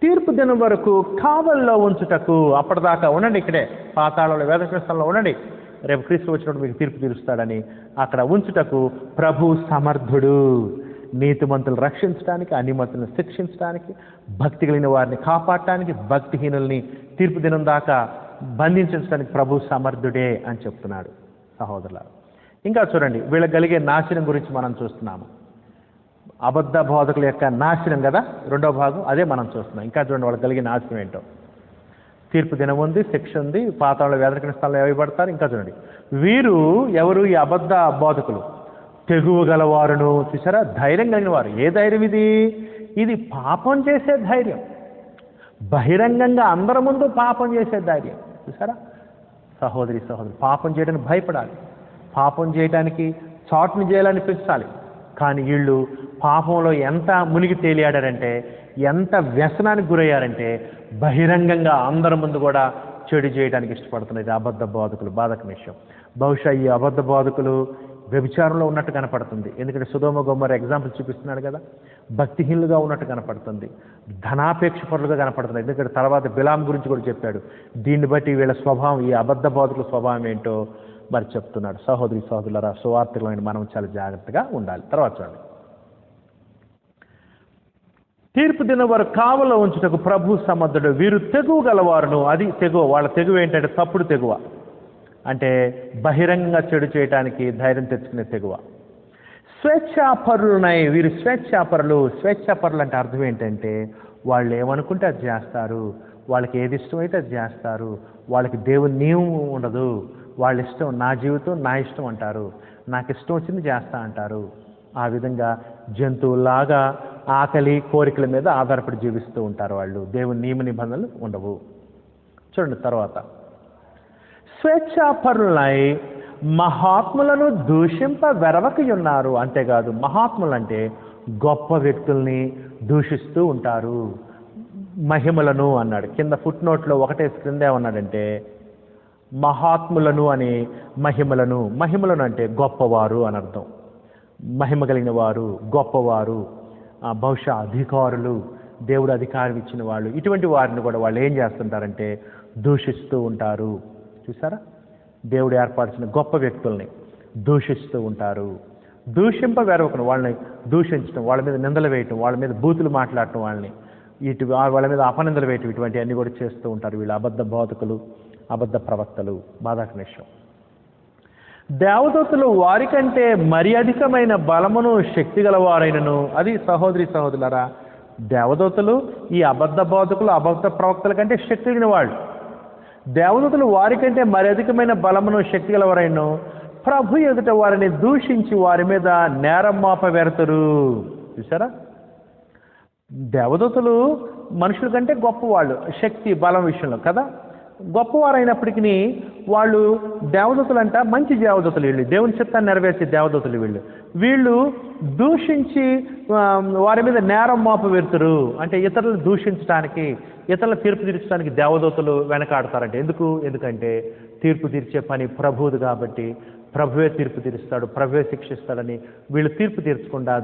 తీర్పు దినం వరకు కావల్లో ఉంచుటకు, అప్పటిదాకా ఉండండి, ఇక్కడే పాతాళంలో వేదకృష్ణంలో ఉండండి, రేపు క్రీస్తు వచ్చినప్పుడు మీకు తీర్పు తీరుస్తాడని అక్కడ ఉంచుటకు ప్రభు సమర్థుడు. నీతిమంతులు రక్షించడానికి, అనిమతులను శిక్షించడానికి, భక్తి కలిగిన వారిని కాపాడటానికి, భక్తిహీనుల్ని తీర్పు దినం దాకా బంధించడానికి ప్రభు సమర్థుడే అని చెప్తున్నాడు సహోదరులారా. ఇంకా చూడండి, వీళ్ళకి కలిగే నాశనం గురించి మనం చూస్తున్నాము. అబద్ధ బోధకుల యొక్క నాశనం కదా 2వ భాగం, అదే మనం చూస్తున్నాం. ఇంకా చూడండి వాళ్ళకి కలిగే నాశనం ఏంటో. తీర్పు దినం ఉంది, శిక్ష ఉంది, పాతాళంలో వేదనకరమైన స్థలంలో వేయబడతారు. ఇంకా చూడండి, వీరు ఎవరు? ఈ అబద్ధ బోధకులు. తెగువ గలవారును. చూసారా, ధైర్యం కలిగిన వారు. ఏ ధైర్యం ఇది? ఇది పాపం చేసే ధైర్యం, బహిరంగంగా అందరి ముందు పాపం చేసే ధైర్యం. చూసారా సహోదరి సహోదరు, పాపం చేయడానికి భయపడాలి, పాపం చేయడానికి చాటును చేయాలనిపించాలి. కానీ వీళ్ళు పాపంలో ఎంత మునిగి తేలియాడారంటే, ఎంత వ్యసనానికి గురయ్యారంటే బహిరంగంగా అందరి ముందు కూడా చెడు చేయడానికి ఇష్టపడుతున్నది అబద్ధ బోధకులు. బాధకమైన విషయం. బహుశా ఈ అబద్ధ బోధకులు వ్యభిచారంలో ఉన్నట్టు కనపడుతుంది. ఎందుకంటే సొదొమ గొమొర్రా ఎగ్జాంపుల్ చూపిస్తున్నాడు కదా. భక్తిహీనులుగా ఉన్నట్టు కనపడుతుంది, ధనాపేక్ష పరులుగా కనపడుతుంది. ఎందుకంటే తర్వాత బిలాం గురించి కూడా చెప్పాడు. దీన్ని బట్టి వీళ్ళ స్వభావం, ఈ అబద్ధ బోధకుల స్వభావం ఏంటో మరి చెప్తున్నాడు. సహోదరి సహోదరులారా, సువార్తలైన మనం చాలా జాగ్రత్తగా ఉండాలి. తర్వాత చూడండి, తీర్పు దినం వారు కావలో ఉంచుటకు ప్రభు సమర్థుడు. వీరు తెగువ గలవారును. అది తెగువ. వాళ్ళ తెగువ ఏంటంటే తప్పుడు తెగువ, అంటే బహిరంగంగా చెడు చేయడానికి ధైర్యం తెచ్చుకునే తెగువ. స్వేచ్ఛాపరులునై. వీరు స్వేచ్ఛాపరులు. స్వేచ్ఛాపరులు అంటే అర్థం ఏంటంటే వాళ్ళు ఏమనుకుంటే అది చేస్తారు, వాళ్ళకి ఏది ఇష్టమైతే అది చేస్తారు, వాళ్ళకి దేవుని నియమం ఉండదు. వాళ్ళ ఇష్టం, నా జీవితం నా ఇష్టం అంటారు, నాకు ఇష్టం వచ్చింది చేస్తా అంటారు. ఆ విధంగా జంతువులాగా ఆకలి కోరికల మీద ఆధారపడి జీవిస్తూ ఉంటారు వాళ్ళు. దేవుని నియమ నిబంధనలు ఉండవు. చూడండి తర్వాత, స్వేచ్ఛాపరులై మహాత్ములను దూషింప వెరవకయున్నారు. అంతేకాదు, మహాత్ములు అంటే గొప్ప వ్యక్తుల్ని దూషిస్తూ ఉంటారు. మహిమలను అన్నాడు కింద ఫుట్ నోట్లో ఒకటే క్రింద ఏమన్నాడంటే మహాత్ములను అని మహిమలను. మహిమలను అంటే గొప్పవారు అని అర్థం. మహిమ కలిగిన వారు, గొప్పవారు, బహుశా అధికారులు, దేవుడు అధికారం ఇచ్చిన వాళ్ళు. ఇటువంటి వారిని కూడా వాళ్ళు ఏం చేస్తుంటారంటే దూషిస్తూ ఉంటారు. చూసారా, దేవుడు ఏర్పరిచిన గొప్ప వ్యక్తుల్ని దూషిస్తూ ఉంటారు. దూషింప వెరవకను, వాళ్ళని దూషించడం, వాళ్ళ మీద నిందలు వేయటం, వాళ్ళ మీద బూతులు మాట్లాడటం, వాళ్ళ మీద అపనిందలు వేయటం, ఇటువంటివన్నీ కూడా చేస్తూ ఉంటారు వీళ్ళు అబద్ధ బోధకులు, అబద్ధ ప్రవక్తలు. బాధాకరమైన విషయం. దేవదూతలు వారికంటే మరి అధికమైన బలమును శక్తి గలవారైనను. అది సహోదరి సహోదరులారా, దేవదూతలు ఈ అబద్ధ బోధకులు, అబద్ధ ప్రవక్తల కంటే శక్తి కలిగిన వాళ్ళు. దేవదూతలు వారికంటే మరి అధికమైన బలమును శక్తి గలవారైనను ప్రభు ఎదుట వారిని దూషించి వారి మీద నేరం మోపవేరతరు. చూసారా, దేవదూతలు మనుషుల కంటే గొప్పవాళ్ళు శక్తి బలం విషయంలో కదా. గొప్పవారైనప్పటికీ వాళ్ళు దేవదూతలు అంట మంచి దేవదూతలు. వీళ్ళు దేవుని చిత్తాన్ని నెరవేర్చే దేవదూతలు. వీళ్ళు దూషించి వారి మీద నేరం మోపవేరుతారు. అంటే ఇతరులను దూషించడానికి, ఇతరుల తీర్పు తీర్చడానికి దేవదూతలు వెనకాడతారంటే ఎందుకంటే తీర్పు తీర్చే పని ప్రభువుది కాబట్టి ప్రభువే తీర్పు తీరుస్తాడు, ప్రభువే శిక్షిస్తాడని వీళ్ళు తీర్పు తీర్చకుండా,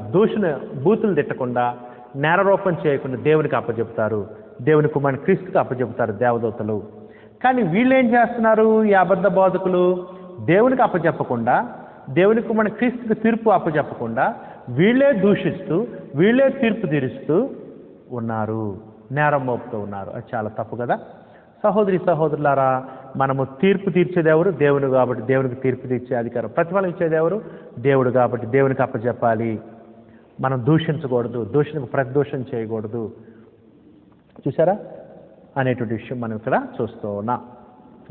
బూతులు తిట్టకుండా, నేరరూపం చేయకుండా దేవునికి అప్పచెప్తారు. దేవుని కుమారుని క్రీస్తుకి అప్పచెప్తారు దేవదూతలు. కానీ వీళ్ళు ఏం చేస్తున్నారు? ఈ అబద్ధ బోధకులు దేవునికి అప్పచెప్పకుండా, దేవుని కుమారుని క్రీస్తుకి తీర్పు అప్పచెప్పకుండా వీళ్ళే దూషిస్తూ, వీళ్ళే తీర్పు తీరుస్తూ ఉన్నారు, నేరం మోపుతూ ఉన్నారు. అది చాలా తప్పు కదా. సహోదరి సహోదరులారా, మనము తీర్పు తీర్చేది ఎవరు? దేవుడు కాబట్టి దేవునికి తీర్పు తీర్చే అధికారం, ప్రతిఫలం ఇచ్చేది ఎవరు? దేవుడు కాబట్టి దేవునికి అప్పచెప్పాలి. మనం దూషించకూడదు, దూషణకు ప్రతిదోషం చేయకూడదు. చూసారా అనేటువంటి విషయం మనం ఇక్కడ చూస్తూ ఉన్నాం.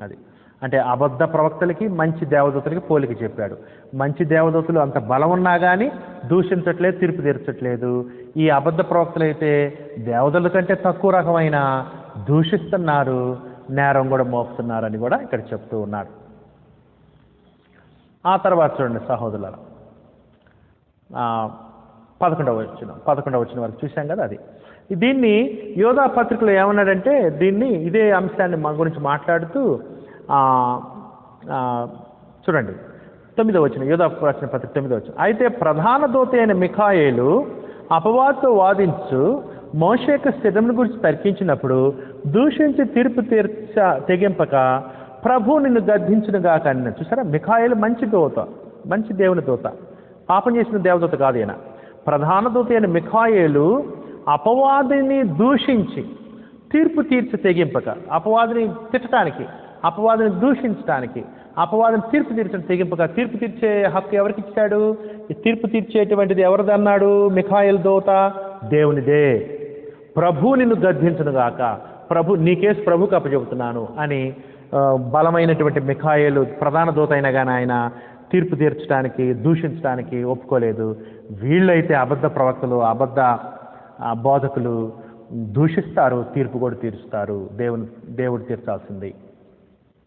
అది అంటే అబద్ధ ప్రవక్తలకి మంచి దేవదూతలకి పోలిక చెప్పాడు. మంచి దేవదూతలు అంత బలం ఉన్నా కానీ దూషించట్లేదు, తీర్పు తీర్చట్లేదు. ఈ అబద్ధ ప్రవక్తలు అయితే దేవదూతల కంటే తక్కువ రకమైన దూషిస్తున్నారు, నేరం కూడా మోపుతున్నారని కూడా ఇక్కడ చెప్తూ ఉన్నాడు. ఆ తర్వాత చూడండి సహోదరులారా, 11వ వచనం వరకు చూసాం కదా. అది దీన్ని యోధా పత్రికలో ఏమన్నాడంటే, ఇదే అంశాన్ని మన గురించి మాట్లాడుతూ చూడండి 9వ వచనం, యోధా రాసిన పత్రిక 9వ వచనం. అయితే ప్రధాన దూత అయిన మిఖాయేలు అపవాదుతో వాదించు మోషే యొక్క స్థిరమును గురించి తర్కించినప్పుడు దూషించి తీర్పు తెగింపక ప్రభు నిన్ను గద్దించునుగాక అన్న. చూసారా, మిఖాయేలు మంచి దూత, మంచి దేవుని దూత, పాపం చేసిన దేవదూత కాదు ఈయన. ప్రధాన దూత అయిన మిఖాయేలు అపవాదిని దూషించి తీర్పు తెగింపక, అపవాదిని తిట్టడానికి, అపవాదిని దూషించడానికి, అపవాదిని తీర్పు తీర్చడానికి తెగింపక. తీర్పు తీర్చే హక్కు ఎవరికి ఇచ్చాడు? ఈ తీర్పు తీర్చేటువంటిది ఎవరిదన్నాడు? మిఖాయేలు దూత దేవునిదే. ప్రభు నిన్ను గద్దించునుగాక, నీ కేసు ప్రభుకు అప్పచెబుతున్నాను అని బలమైనటువంటి మిఖాయేలు ప్రధాన దూత అయినా కానీ ఆయన తీర్పు తీర్చడానికి దూషించడానికి ఒప్పుకోలేదు. వీళ్ళైతే అబద్ధ ప్రవక్తలు, అబద్ధ బోధకులు దూషిస్తారు, తీర్పు కూడా తీరుస్తారు. దేవుడు తీర్చాల్సింది,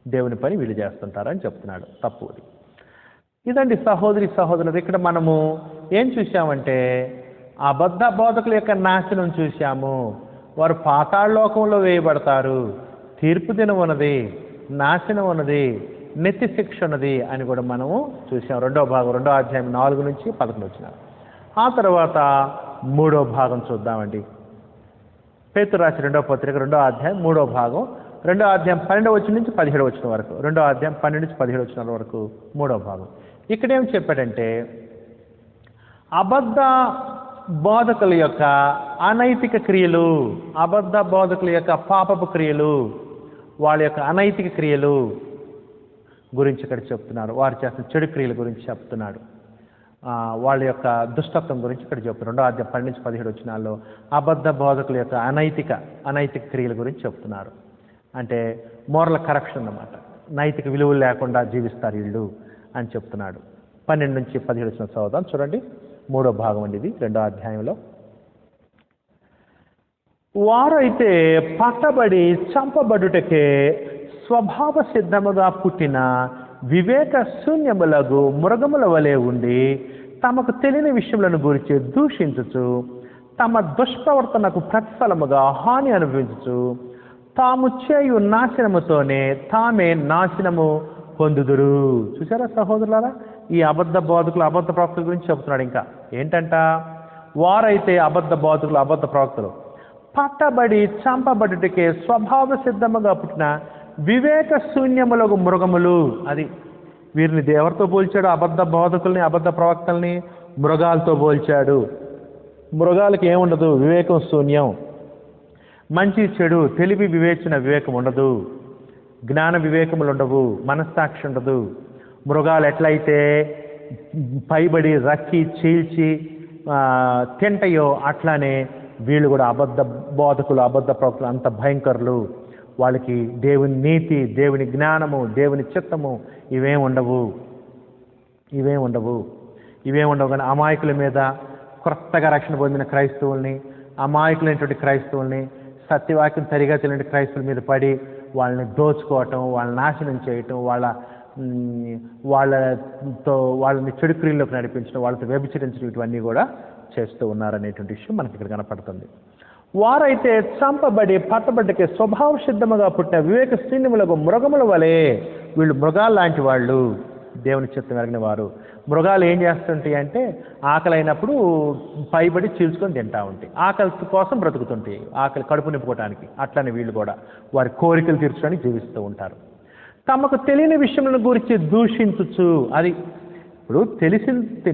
దేవుని పని వీళ్ళు చేస్తుంటారని చెప్తున్నాడు. తప్పు అది. ఇదండి సహోదరులు, ఇక్కడ మనము ఏం చూసామంటే అబద్ధ బోధకుల యొక్క నాశనం చూశాము. వారు పాతాళలోకంలో వేయబడతారు, తీర్పు దినం ఉన్నది, నాశనం ఉన్నది, నిత్య శిక్ష ఉన్నది అని కూడా మనము చూసాం. 2వ భాగం 2వ అధ్యాయం 4 నుంచి 11 వచ్చిన. ఆ తర్వాత 3వ భాగం చూద్దామండి. పేతురు రాసిన 2వ పత్రిక 2వ అధ్యాయం 3వ భాగం 2వ అధ్యాయం 12వ వచనం నుంచి 17వ వచనం వరకు, 2వ అధ్యాయం 12 నుంచి 17 వచనాల వరకు 3వ భాగం. ఇక్కడేం చెప్పాడంటే అబద్ధ బోధకుల యొక్క అనైతిక క్రియలు, అబద్ధ బోధకుల యొక్క పాపపు క్రియలు, వాళ్ళ యొక్క అనైతిక క్రియలు గురించి ఇక్కడ చెప్తున్నాడు. వారు చేసిన చెడు క్రియల గురించి చెప్తున్నాడు. వాళ్ళ యొక్క దుష్టత్వం గురించి ఇక్కడ చెప్తున్నారు. 2వ అధ్యాయం 12 నుంచి 17 వచనాల్లో అబద్ధ బోధకుల యొక్క అనైతిక క్రియల గురించి చెప్తున్నారు. అంటే మోరల్ కరప్షన్ అన్నమాట. నైతిక విలువలు లేకుండా జీవిస్తారు వీళ్ళు అని చెప్తున్నాడు. 12 నుంచి 17 వచనం చదువుదాం చూడండి. 3వ భాగం అండి ఇది 2వ అధ్యాయంలో. వారైతే పట్టబడి చంపబడుటకే స్వభావ సిద్ధముగా పుట్టిన వివేక శూన్యములకు మృగముల వలె ఉండి తమకు తెలియని విషయములను గురించి దూషించుచు తమ దుష్ప్రవర్తనకు ప్రతిఫలముగా హాని అనుభవించుచు తాము చేయు నాశనముతోనే తామే నాశనము పొందుదురు. చూసారా సహోదరులారా, ఈ అబద్ధ బోధకులు, అబద్ధ ప్రవక్తల గురించి చెబుతున్నాడు. ఇంకా ఏంటంట, వారైతే అబద్ధ బోధకులు, అబద్ధ ప్రవక్తలు పట్టబడి చంపబడుటకే స్వభావ సిద్ధముగా పుట్టిన వివేక శూన్యములకు మృగములు. అది వీరిని ఎవరితో పోల్చాడు? అబద్ధ బోధకుల్ని, అబద్ధ ప్రవక్తల్ని మృగాలతో పోల్చాడు. మృగాలకి ఏముండదు? వివేకం శూన్యం. మంచి చెడు తెలివి వివేచన వివేకం ఉండదు, జ్ఞాన వివేకములు ఉండవు, మనస్సాక్షి ఉండదు. మృగాలు ఎట్లయితే పైబడి రక్కి చీల్చి తింటాయో అట్లానే వీళ్ళు కూడా అబద్ధ బోధకులు, అబద్ధ ప్రవక్తలు అంత భయంకరులు. వాళ్ళకి దేవుని నీతి, దేవుని జ్ఞానము, దేవుని చిత్తము ఇవేం ఉండవు కానీ అమాయకుల మీద, కొత్తగా రక్షణ పొందిన క్రైస్తవుల్ని, అమాయకులైనటువంటి క్రైస్తవుల్ని, సత్యవాక్యం సరిగా తెలియని క్రైస్తవుల మీద పడి వాళ్ళని దోచుకోవటం, వాళ్ళని నాశనం చేయటం, వాళ్ళని చెడు క్రియల్లోకి నడిపించడం, వాళ్ళతో వ్యభిచరించడం, ఇవన్నీ కూడా చేస్తూ ఉన్నారనేటువంటి విషయం మనకి ఇక్కడ కనపడుతుంది. వారైతే చంపబడి పట్టబడ్డకే స్వభావ సిద్ధముగా పుట్టిన వివేక శూన్యములకు మృగముల వలె, వీళ్ళు మృగాలు లాంటి వాళ్ళు, దేవుని చిత్తం ఎరిగిన వారు. మృగాలు ఏం చేస్తుంటాయి అంటే ఆకలి అయినప్పుడు పైబడి చీల్చుకొని తింటా ఉంటాయి, ఆకలి కోసం బ్రతుకుతుంటాయి, ఆకలి కడుపు నింపుకోవటానికి. అట్లనే వీళ్ళు కూడా వారి కోరికలు తీర్చడానికి జీవిస్తూ ఉంటారు. తమకు తెలియని విషయములను గురించి దూషించుచు. అది ఇప్పుడు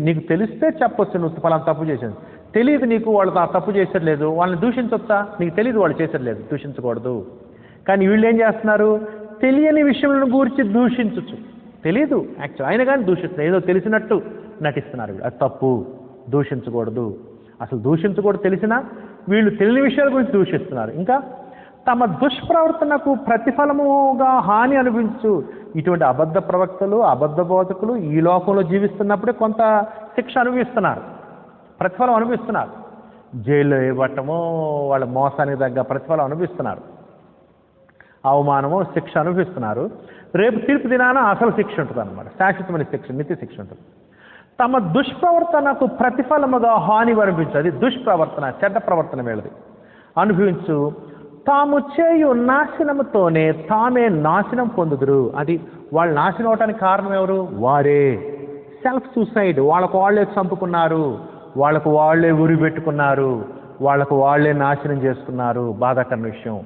నీకు తెలిస్తే చెప్పొచ్చు, నువ్వు ఫలానా తప్పు చేశాను. తెలియదు నీకు, వాళ్ళు ఆ తప్పు చేసేట్లేదు, వాళ్ళని దూషించొచ్చా? నీకు తెలియదు వాళ్ళు చేసేట్లేదు, దూషించకూడదు. కానీ వీళ్ళు ఏం చేస్తున్నారు? తెలియని విషయములను గురించి దూషించచ్చు. తెలీదు యాక్చువల్ అయినా కానీ దూషిస్తున్నారు, ఏదో తెలిసినట్టు నటిస్తున్నారు. అది తప్పు, దూషించకూడదు. అసలు దూషించకూడదు తెలిసినా వీళ్ళు తెలియని విషయాల గురించి దూషిస్తున్నారు. ఇంకా తమ దుష్ప్రవర్తనకు ప్రతిఫలముగా హాని అనుభవించు. ఇటువంటి అబద్ధ ప్రవక్తలు, అబద్ధ బోధకులు ఈ లోకంలో జీవిస్తున్నప్పుడే కొంత శిక్ష అనుభవిస్తున్నారు, ప్రతిఫలం అనుభవిస్తున్నారు. జైల్లో వేయబట్టమో, వాళ్ళ మోసానికి తగ్గ ప్రతిఫలం అనుభవిస్తున్నారు, అవమానమో శిక్ష అనుభవిస్తున్నారు. రేపు తీర్పు దినాన అసలు శిక్ష ఉంటుంది అన్నమాట, శాశ్వతమైన శిక్ష, నిత్య శిక్ష ఉంటుంది. తమ దుష్ప్రవర్తనకు ప్రతిఫలముగా హాని అనుభవించు. అది దుష్ప్రవర్తన, చెడ్డ ప్రవర్తన వీళ్ళది అనుభవించు. తాము చేయు నాశనముతోనే తామే నాశనం పొందుదురు. అది వాళ్ళు నాశనం అవటానికి కారణం ఎవరు? వారే. సెల్ఫ్ సూసైడ్, వాళ్ళకు వాళ్ళే చంపుకున్నారు, వాళ్ళకు వాళ్ళే ఉరి పెట్టుకున్నారు, వాళ్ళకు వాళ్ళే నాశనం చేసుకున్నారు. బాధాకరణ విషయం.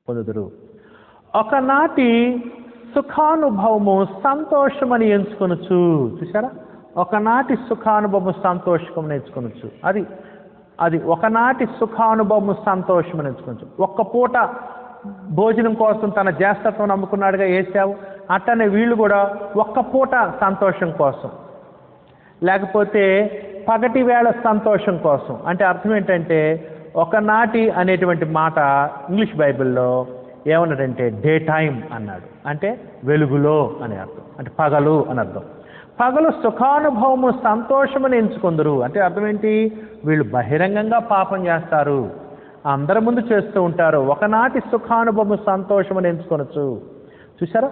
పొందుదురు. ఒకనాటి సుఖానుభవము సంతోషమని ఎంచుకొనొచ్చు. చూసారా, ఒకనాటి సుఖానుభవము సంతోషం ఎంచుకొనొచ్చు. అది ఒకనాటి సుఖానుభవము సంతోషం ఎంచుకోవచ్చు. ఒక్క పూట భోజనం కోసం తన జ్యేష్ఠత్వం నమ్ముకున్నాడుగా ఏసావు, అట్టనే వీళ్ళు కూడా ఒక్క పూట సంతోషం కోసం, లేకపోతే పగటి వేళ సంతోషం కోసం. అంటే అర్థం ఏంటంటే ఒకనాటి అనేటువంటి మాట ఇంగ్లీష్ బైబిల్లో ఏమన్నాడంటే డే టైం అన్నాడు. అంటే వెలుగులో అని అర్థం, అంటే పగలు అని అర్థం. పగలు సుఖానుభవము సంతోషమని ఎంచుకుందరు అంటే అర్థం ఏంటి? వీళ్ళు బహిరంగంగా పాపం చేస్తారు, అందరి ముందు చేస్తూ ఉంటారు. ఒకనాటి సుఖానుభవము సంతోషమని ఎంచుకొనొచ్చు. చూసారా,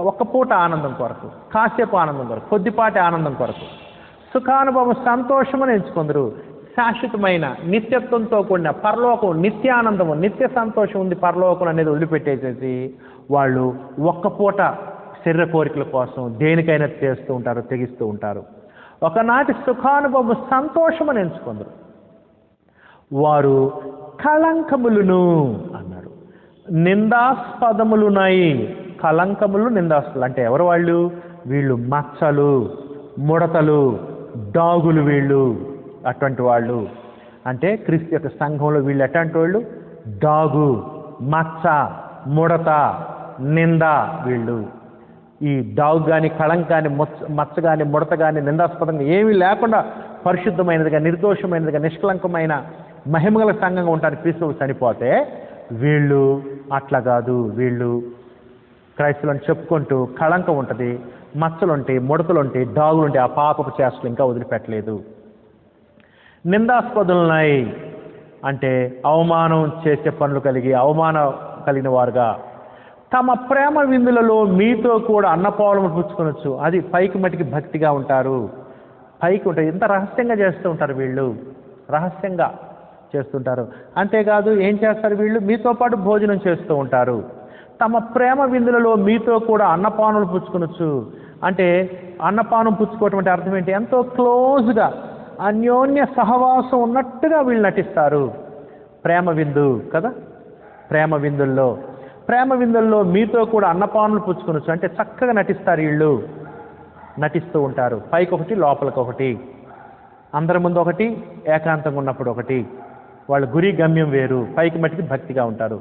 ఒక్క పూట ఆనందం కొరకు, కాసేపు ఆనందం కొరకు, కొద్దిపాటి ఆనందం కొరకు సుఖానుభవం సంతోషమని ఎంచుకుందరు. శాశ్వతమైన నిత్యత్వంతో కూడిన పరలోకం, నిత్యానందము, నిత్య సంతోషం ఉంది పరలోకం అనేది వదిలిపెట్టేసేసి వాళ్ళు ఒక్క పూట శరీర కోరికల కోసం దేనికైనా చేస్తూ ఉంటారు, తెగిస్తూ ఉంటారు. ఒకనాటి సుఖానుభవం సంతోషమని ఎంచుకుందరు. వారు కళంకములను అన్నాడు, నిందాస్పదములున్నాయి. కళంకములు, నిందాస్పదలు అంటే ఎవరు వాళ్ళు? వీళ్ళు మచ్చలు, ముడతలు, డాగులు, వీళ్ళు అటువంటి వాళ్ళు. అంటే క్రీస్తు యొక్క సంఘంలో వీళ్ళు ఎటువంటి వాళ్ళు? డాగు, మచ్చ, ముడత, నింద. వీళ్ళు ఈ డాగు కానీ, కళంక కానీ, మచ్చ కానీ, ముడత కానీ, నిందాస్పదంగా ఏమీ లేకుండా పరిశుద్ధమైనదిగా, నిర్దోషమైనదిగా, నిష్కలంకమైన మహిమగల సంఘంగా ఉంటానికి క్రీస్తు చనిపోతే వీళ్ళు అట్లా కాదు. వీళ్ళు క్రైస్తవులను చెప్పుకుంటూ కళంకం ఉంటుంది, మచ్చలుంటాయి, ముడతలుంటాయి, డాగులుంటాయి, ఆ పాపపు చేష్టలు ఇంకా వదిలిపెట్టలేదు. నిందాస్పదులున్నాయి అంటే అవమానం చేసే పనులు కలిగి, అవమానం కలిగిన వారుగా తమ ప్రేమ విందులలో మీతో కూడా అన్నపాలము పుచ్చుకొనొచ్చు. అది పైకి మటికి భక్తిగా ఉంటారు, పైకి ఉంటారు, ఎంత రహస్యంగా చేస్తూ ఉంటారు వీళ్ళు, రహస్యంగా చేస్తుంటారు. అంతేకాదు ఏం చేస్తారు వీళ్ళు? మీతో పాటు భోజనం చేస్తూ ఉంటారు. తమ ప్రేమ విందులలో మీతో కూడా అన్నపానులు పుచ్చుకొనొచ్చు. అంటే అన్నపానం పుచ్చుకోవటం అంటే అర్థం ఏంటి? ఎంతో క్లోజ్గా అన్యోన్య సహవాసం ఉన్నట్టుగా వీళ్ళు నటిస్తారు. ప్రేమ విందు కదా, ప్రేమ విందుల్లో మీతో కూడా అన్నపానులు పుచ్చుకొనొచ్చు. అంటే చక్కగా నటిస్తారు వీళ్ళు, నటిస్తూ ఉంటారు. పైకి ఒకటి, లోపలికి ఒకటి, అందరి ముందు ఒకటి, ఏకాంతంగా ఉన్నప్పుడు ఒకటి. వాళ్ళ గురి గమ్యం వేరు, పైకి మట్టికి భక్తిగా ఉంటారు.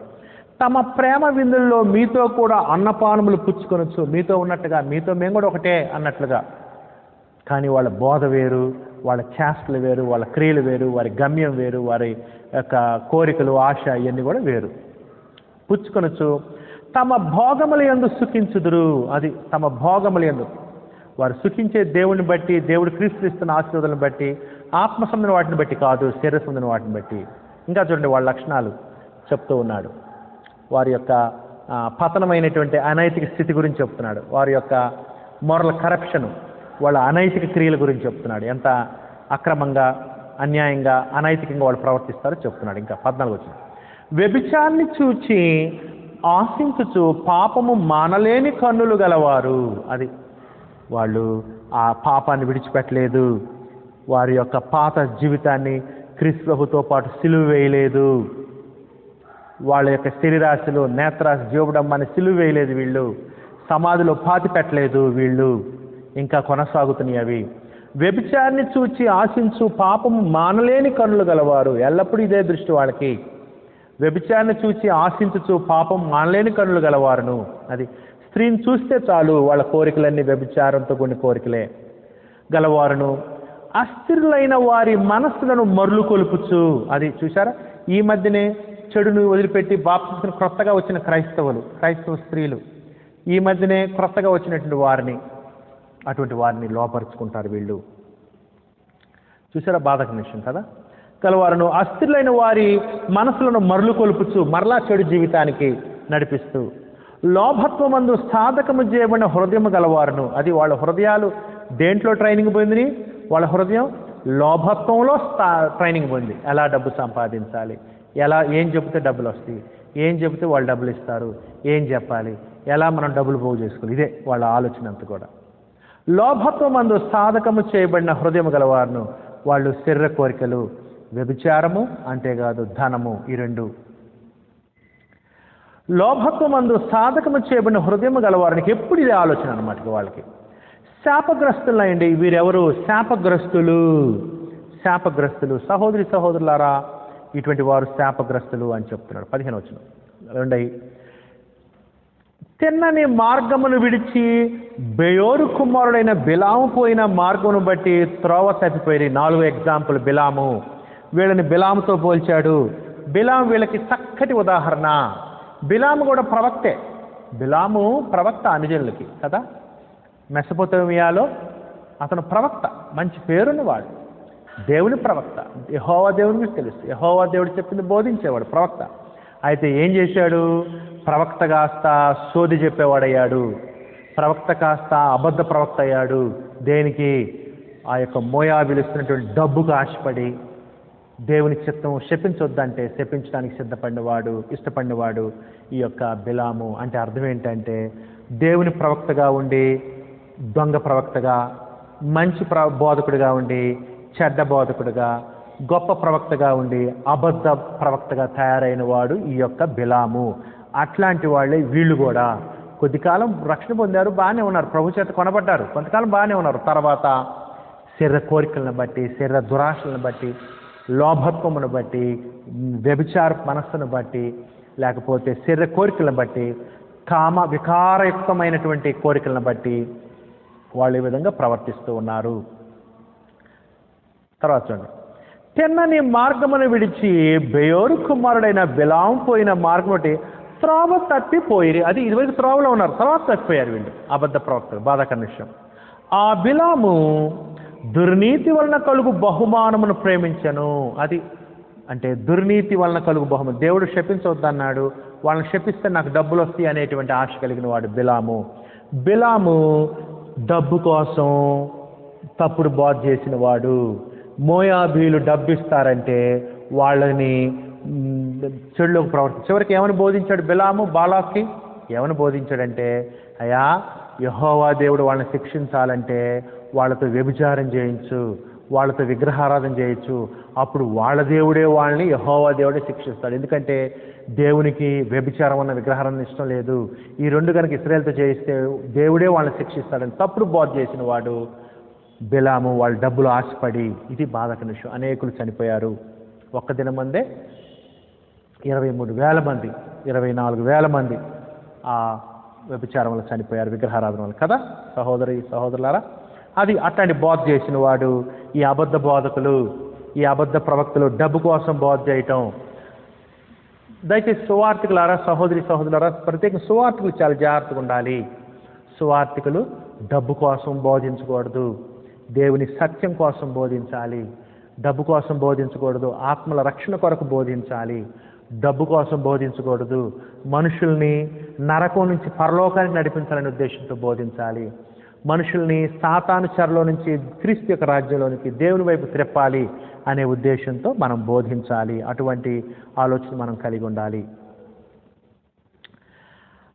తమ ప్రేమ విందుల్లో మీతో కూడా అన్నపానములు పుచ్చుకొనొచ్చు. మీతో ఉన్నట్టుగా, మీతో మేము కూడా ఒకటే అన్నట్లుగా. కానీ వాళ్ళ బోధ వేరు, వాళ్ళ చేష్టలు వేరు, వాళ్ళ క్రియలు వేరు, వారి గమ్యం వేరు, వారి యొక్క కోరికలు, ఆశ ఇవన్నీ కూడా వేరు. పుచ్చుకొనొచ్చు. తమ భోగముల యందు సుఖించుదురు. అది తమ భోగముల యందు వారు సుఖించే దేవుని బట్టి, దేవుడు క్రీస్తు ఇస్తున్న ఆశీర్వాదాలను బట్టి, ఆత్మ సంబంధమైన వాటిని బట్టి కాదు, శరీర సంబంధమైన వాటిని బట్టి. ఇంకా చూడండి వాళ్ళ లక్షణాలు చెప్తూ ఉన్నాడు. వారి యొక్క పతనమైనటువంటి అనైతిక స్థితి గురించి చెప్తున్నాడు. వారి యొక్క మోరల్ కరప్షన్, వాళ్ళ అనైతిక క్రియల గురించి చెప్తున్నాడు. ఎంత అక్రమంగా, అన్యాయంగా, అనైతికంగా వాళ్ళు ప్రవర్తిస్తారో చెప్తున్నాడు. ఇంకా 14 వచ్చిన వ్యభిచారాన్ని చూచి ఆశించుచు పాపము మానలేని కన్నులు గలవారు. అది వాళ్ళు ఆ పాపాన్ని విడిచిపెట్టలేదు. వారి యొక్క పాత జీవితాన్ని క్రీస్తు ప్రభుతో పాటు సిలువ వేయలేదు. వాళ్ళ యొక్క శరీరాశలు, నేత్రాశ, జీవడమ్మాన్ని సిలువ వేయలేదు. వీళ్ళు సమాధిలో పాతి పెట్టలేదు. వీళ్ళు ఇంకా కొనసాగుతున్నాయి అవి. వ్యభిచారాన్ని చూచి ఆశించు పాపము మానలేని కన్నులు గలవారు. ఎల్లప్పుడూ ఇదే దృష్టి వాళ్ళకి. వ్యభిచారాన్ని చూచి ఆశించుచు పాపం మానలేని కన్నులు గలవారును. అది స్త్రీని చూస్తే చాలు వాళ్ళ కోరికలన్నీ వ్యభిచారంతో కొన్ని కోరికలే గలవారును. అస్థిరులైన వారి మనస్సులను మరులు కొలుపుచు. అది చూసారా, ఈ మధ్యనే చెడును వదిలిపెట్టి బాప్తిస్మం క్రొత్తగా వచ్చిన క్రైస్తవ స్త్రీలు ఈ మధ్యనే క్రొత్తగా వచ్చినటువంటి అటువంటి వారిని లోపరుచుకుంటారు వీళ్ళు. చూసారా, బాధకమైన విషయం కదా. గలవారును అస్థిరులైన వారి మనసులను మరలు కొలుపుచు, మరలా చెడు జీవితానికి నడిపిస్తూ, లోభత్వమందు సాధకము చేయబడిన హృదయము గలవారును. అది వాళ్ళ హృదయాలు దేంట్లో ట్రైనింగ్ పోయింది? వాళ్ళ హృదయం లోభత్వంలో ట్రైనింగ్ పోయింది. ఎలా డబ్బు సంపాదించాలి, ఏం చెబితే డబ్బులు వస్తాయి, ఏం చెబితే వాళ్ళు డబ్బులు ఇస్తారు, ఏం చెప్పాలి, ఎలా మనం డబ్బులు పోగు చేసుకోవాలి, ఇదే వాళ్ళ ఆలోచన అంతా కూడా. లోభత్వమందు సాధకము చేయబడిన హృదయము గలవారును. వాళ్ళు శరీర కోరికలు, వ్యభిచారము, అంతేకాదు ధనము, ఈ రెండు. లోభత్వమందు సాధకము చేయబడిన హృదయము గలవారికి ఎప్పుడు ఇదే ఆలోచన అన్నమాట వాళ్ళకి. శాపగ్రస్తులు అయ్యండి. వీరెవరు? శాపగ్రస్తులు సహోదరి సహోదరులారా, ఇటువంటి వారు శాపగ్రస్తులు అని చెప్తున్నాడు. 15 వచనం. 2 తిన్నని మార్గమును విడిచి బెయోరు కుమారుడైన బిలాము పోయిన మార్గమును బట్టి త్రోవ తప్పిపోయి. 4 ఎగ్జాంపుల్. బిలాము వీళ్ళని బిలాముతో పోల్చాడు. బిలాము వీళ్ళకి చక్కటి ఉదాహరణ. బిలాము కూడా ప్రవక్తే. బిలాము ప్రవక్త అనుజనులకి కదా. మెసొపొతేమియాలో అతను ప్రవక్త, మంచి పేరున్నవాడు, దేవుని ప్రవక్త. యెహోవా దేవుని గురించి తెలుసు, యెహోవా దేవుడు చెప్పింది బోధించేవాడు ప్రవక్త. అయితే ఏం చేశాడు? ప్రవక్త కాస్త సోది చెప్పేవాడయ్యాడు, ప్రవక్త కాస్త అబద్ధ ప్రవక్త అయ్యాడు. దేనికి? ఆ యొక్క మోయాబీలు ఇస్తున్నటువంటి డబ్బుకు ఆశపడి దేవుని చిత్తం శపించొద్దంటే శపించడానికి ఇష్టపడినవాడు ఈ యొక్క బిలాము. అంటే అర్థం ఏంటంటే దేవుని ప్రవక్తగా ఉండి దొంగ ప్రవక్తగా, మంచి బోధకుడిగా ఉండి చెడ్డ బోధకుడిగా, గొప్ప ప్రవక్తగా ఉండి అబద్ధ ప్రవక్తగా తయారైన వాడు ఈ యొక్క బిలాము. అట్లాంటి వాళ్ళే వీళ్ళు కూడా. కొద్దికాలం రక్షణ పొందారు, బాగానే ఉన్నారు, ప్రభు చేత కొనబడ్డారు, కొంతకాలం బాగానే ఉన్నారు. తర్వాత శరీర కోరికలను బట్టి, శరీర దురాశలను బట్టి, లోభత్వమును బట్టి, వ్యభిచార మనస్సును బట్టి, లేకపోతే శరీర కోరికలను బట్టి, వికారయుక్తమైనటువంటి కోరికలను బట్టి వాళ్ళు ఈ విధంగా ప్రవర్తిస్తూ ఉన్నారు. తర్వాత చూడండి, తిన్నని మార్గమును విడిచి బెయోరు కుమారుడైన బిలాము పోయిన మార్గం బట్టి త్రోవ తప్పిపోయి, అది ఇదివరకు త్రోవలో ఉన్నారు, తర్వాత తప్పిపోయారు వీళ్ళు, అబద్ధ ప్రవక్తలు. బాధాకరణ విషయం. ఆ బిలాము దుర్నీతి వలన కలుగు బహుమానమును ప్రేమించను. అది అంటే దుర్నీతి వలన కలుగు బహుమానం. దేవుడు శపించవద్దన్నాడు, వాళ్ళని శపిస్తే నాకు డబ్బులు వస్తాయి అనేటువంటి ఆశ కలిగిన వాడు బిలాము. బిలాము డబ్బు కోసం తప్పుడు బోధ చేసిన వాడు. మోయాబీలు డబ్బు ఇస్తారంటే వాళ్ళని చెడులోకి చివరికి ఏమని బోధించాడు బిలాము? బాలాక్కి ఏమని బోధించాడంటే, అయ్యా యెహోవా దేవుడు వాళ్ళని శిక్షించాలంటే వాళ్ళతో వ్యభిచారం చేయించు, వాళ్ళతో విగ్రహారాధన చేయొచ్చు, అప్పుడు వాళ్ళ దేవుడే వాళ్ళని యెహోవా దేవుడే శిక్షిస్తాడు. ఎందుకంటే దేవునికి వ్యభిచారం అన్న విగ్రహారాధన ఇష్టం లేదు. ఈ రెండు కనుక ఇశ్రాయేలుతో చేయిస్తే దేవుడే వాళ్ళని శిక్షిస్తాడని తప్పుడు బోధ చేసిన వాడు బిలాము. వాళ్ళ డబ్బులు ఆశపడి, ఇది బాధకర విషయం. అనేకులు చనిపోయారు. ఒక్క దినం మందే 23,000 మంది, 24,000 మంది ఆ వ్యభిచారం వల్ల చనిపోయారు, విగ్రహారాధన వల్ల కదా సహోదరులారా. అది అట్లాంటి బోధ చేసిన వాడు. ఈ అబద్ధ బోధకులు, ఈ అబద్ధ ప్రవక్తలు డబ్బు కోసం బోధ చేయటం. దయచేసి సువార్థికులారా, సహోదరులారా, ప్రత్యేకంగా సువార్థికులు చాలా జాగ్రత్తగా ఉండాలి. సువార్థికులు డబ్బు కోసం బోధించకూడదు, దేవుని సత్యం కోసం బోధించాలి. డబ్బు కోసం బోధించకూడదు, ఆత్మల రక్షణ కొరకు బోధించాలి. డబ్బు కోసం బోధించకూడదు, మనుషుల్ని నరకం నుంచి పరలోకానికి నడిపించాలనే ఉద్దేశంతో బోధించాలి. మనుషుల్ని సాతాను చెరలో నుంచి క్రీస్తు యొక్క రాజ్యంలోనికి దేవుని వైపు త్రిప్పాలి అనే ఉద్దేశంతో మనం బోధించాలి. అటువంటి ఆలోచన మనం కలిగి ఉండాలి.